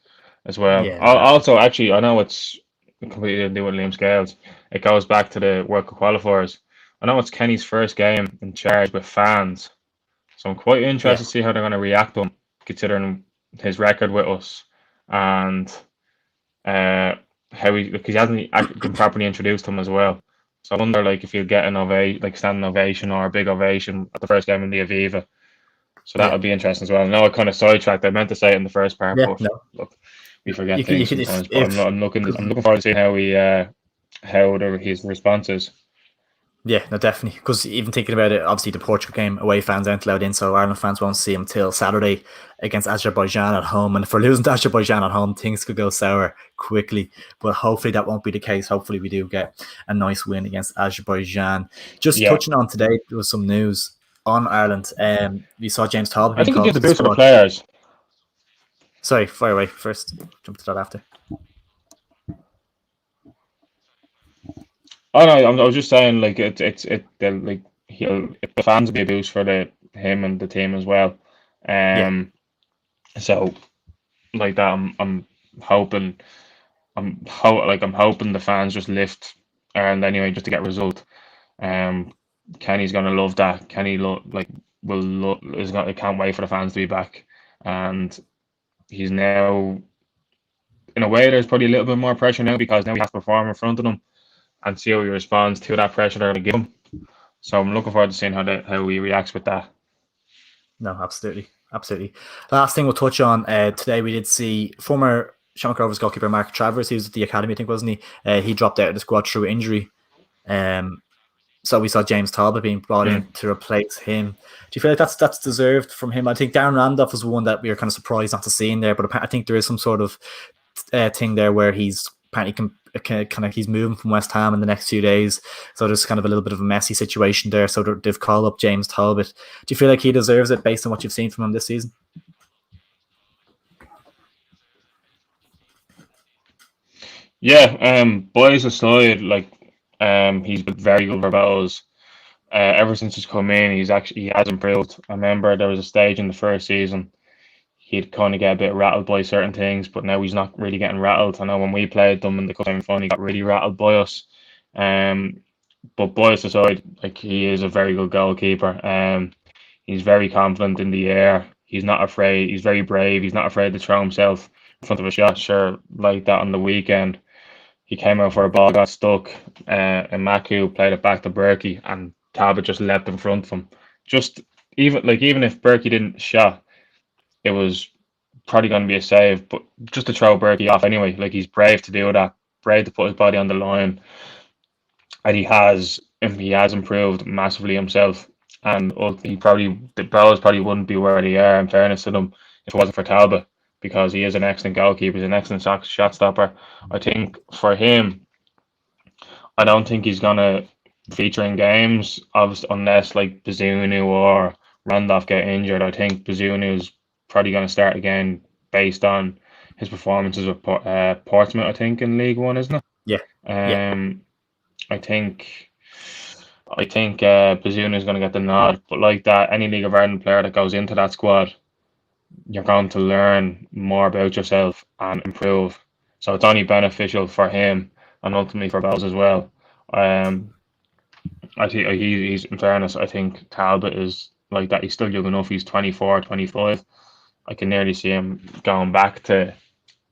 as well. yeah. Also, actually, I know it's completely to do with Liam Scales. It goes back to the World Cup qualifiers. I know it's Kenny's first game in charge with fans, so I'm quite interested to see how they're going to react to him, considering his record with us and because he hasn't been properly introduced to him as well. So I wonder, like, if he'll get an standing ovation or a big ovation at the first game in the Aviva. So that would be interesting as well. I know I kind of sidetracked. I meant to say it in the first part, but look, we forget things sometimes. But I'm looking forward to seeing how his response is. Yeah, no, definitely. Because even thinking about it, obviously the Portugal game, away fans aren't allowed in, so Ireland fans won't see him till Saturday against Azerbaijan at home. And if we're losing to Azerbaijan at home, things could go sour quickly. But hopefully that won't be the case. Hopefully we do get a nice win against Azerbaijan. Just touching on today, there was some news on Ireland. We saw James Talbot. I think it gives a boost for the players. Sorry, fire away first. Jump to that after. Oh no, I was just saying, like, the fans will be a boost for him and the team as well. So like that, I'm hoping the fans just lift Ireland anyway, just to get a result. Kenny's gonna love that. Kenny can't wait for the fans to be back, and he's now, in a way, there's probably a little bit more pressure now because now he has to perform in front of them and see how he responds to that pressure they're going to give him. So I'm looking forward to seeing how he reacts with that. No, absolutely. Last thing we'll touch on today, we did see former Shamrock Rovers goalkeeper Mark Travers. He was at the academy, I think, wasn't he? He dropped out of the squad through injury. So we saw James Talbot being brought in to replace him. Do you feel like that's deserved from him? I think Darren Randolph was one that we were kind of surprised not to see in there, but I think there is some sort of thing there where he's apparently he's moving from West Ham in the next few days. So there's kind of a little bit of a messy situation there. So they've called up James Talbot. Do you feel like he deserves it based on what you've seen from him this season? Yeah, boys aside, like he's been very good for Bells. Ever since he's come in, he has improved. I remember there was a stage in the first season he'd kind of get a bit rattled by certain things, but now he's not really getting rattled. I know when we played them in the cup final, he got really rattled by us. But boys aside, like he is a very good goalkeeper. He's very confident in the air. He's not afraid. He's very brave. He's not afraid to throw himself in front of a shot. Sure, like that on the weekend. He came out for a ball, got stuck, and Maku played it back to Berkey, and Talbot just leapt in front of him. Just even if Berkey didn't shot, it was probably going to be a save. But just to throw Berkey off anyway, like he's brave to do that, brave to put his body on the line, and he has improved massively himself. And the Bells probably wouldn't be where they are, in fairness to them, if it wasn't for Talbot, because he is an excellent goalkeeper, he's an excellent shot stopper. I think for him, I don't think he's gonna feature in games, obviously, unless like Bazunu or Randolph get injured. I think Bazunu's probably gonna start again based on his performances with Portsmouth, I think, in League One, isn't it? Yeah. I think Bazunu's gonna get the nod, but like that, any League of Ireland player that goes into that squad, you're going to learn more about yourself and improve. So it's only beneficial for him and ultimately for Bells as well. I think he's, in fairness, I think Talbot is like that. He's still young enough. He's 24, 25. I can nearly see him going back to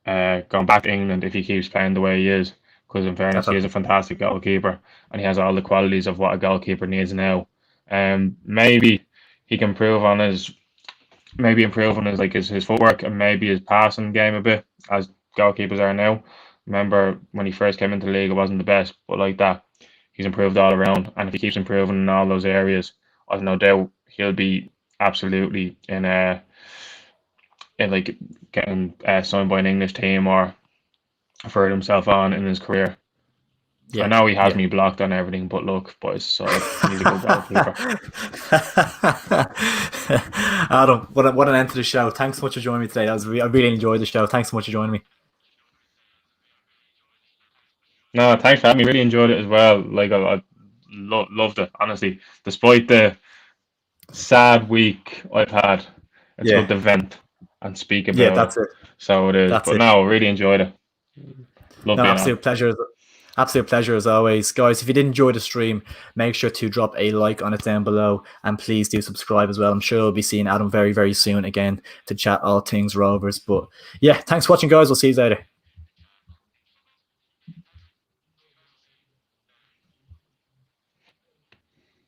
England if he keeps playing the way he is. Because in fairness, he is a fantastic goalkeeper and he has all the qualities of what a goalkeeper needs now. Maybe he can improve on his footwork and maybe his passing game a bit, as goalkeepers are now. Remember when he first came into the league, it wasn't the best, but like that, he's improved all around. And if he keeps improving in all those areas, I've no doubt he'll be absolutely in like getting signed by an English team or further himself on in his career. Yeah, I know he has me blocked on everything, but look, boys, so he's a good goalkeeper. Adam, what an end to the show. Thanks so much for joining me today. I really enjoyed the show. Thanks so much for joining me. No, thanks for having me. Really enjoyed it as well. Like I loved it, honestly. Despite the sad week I've had, it's good to vent and speak about that's it. So it is. No, really enjoyed it. Absolute pleasure. Absolute pleasure as always. Guys, if you did enjoy the stream, make sure to drop a like on it down below and please do subscribe as well. I'm sure we'll be seeing Adam very, very soon again to chat all things Rovers. But yeah, thanks for watching, guys. We'll see you later.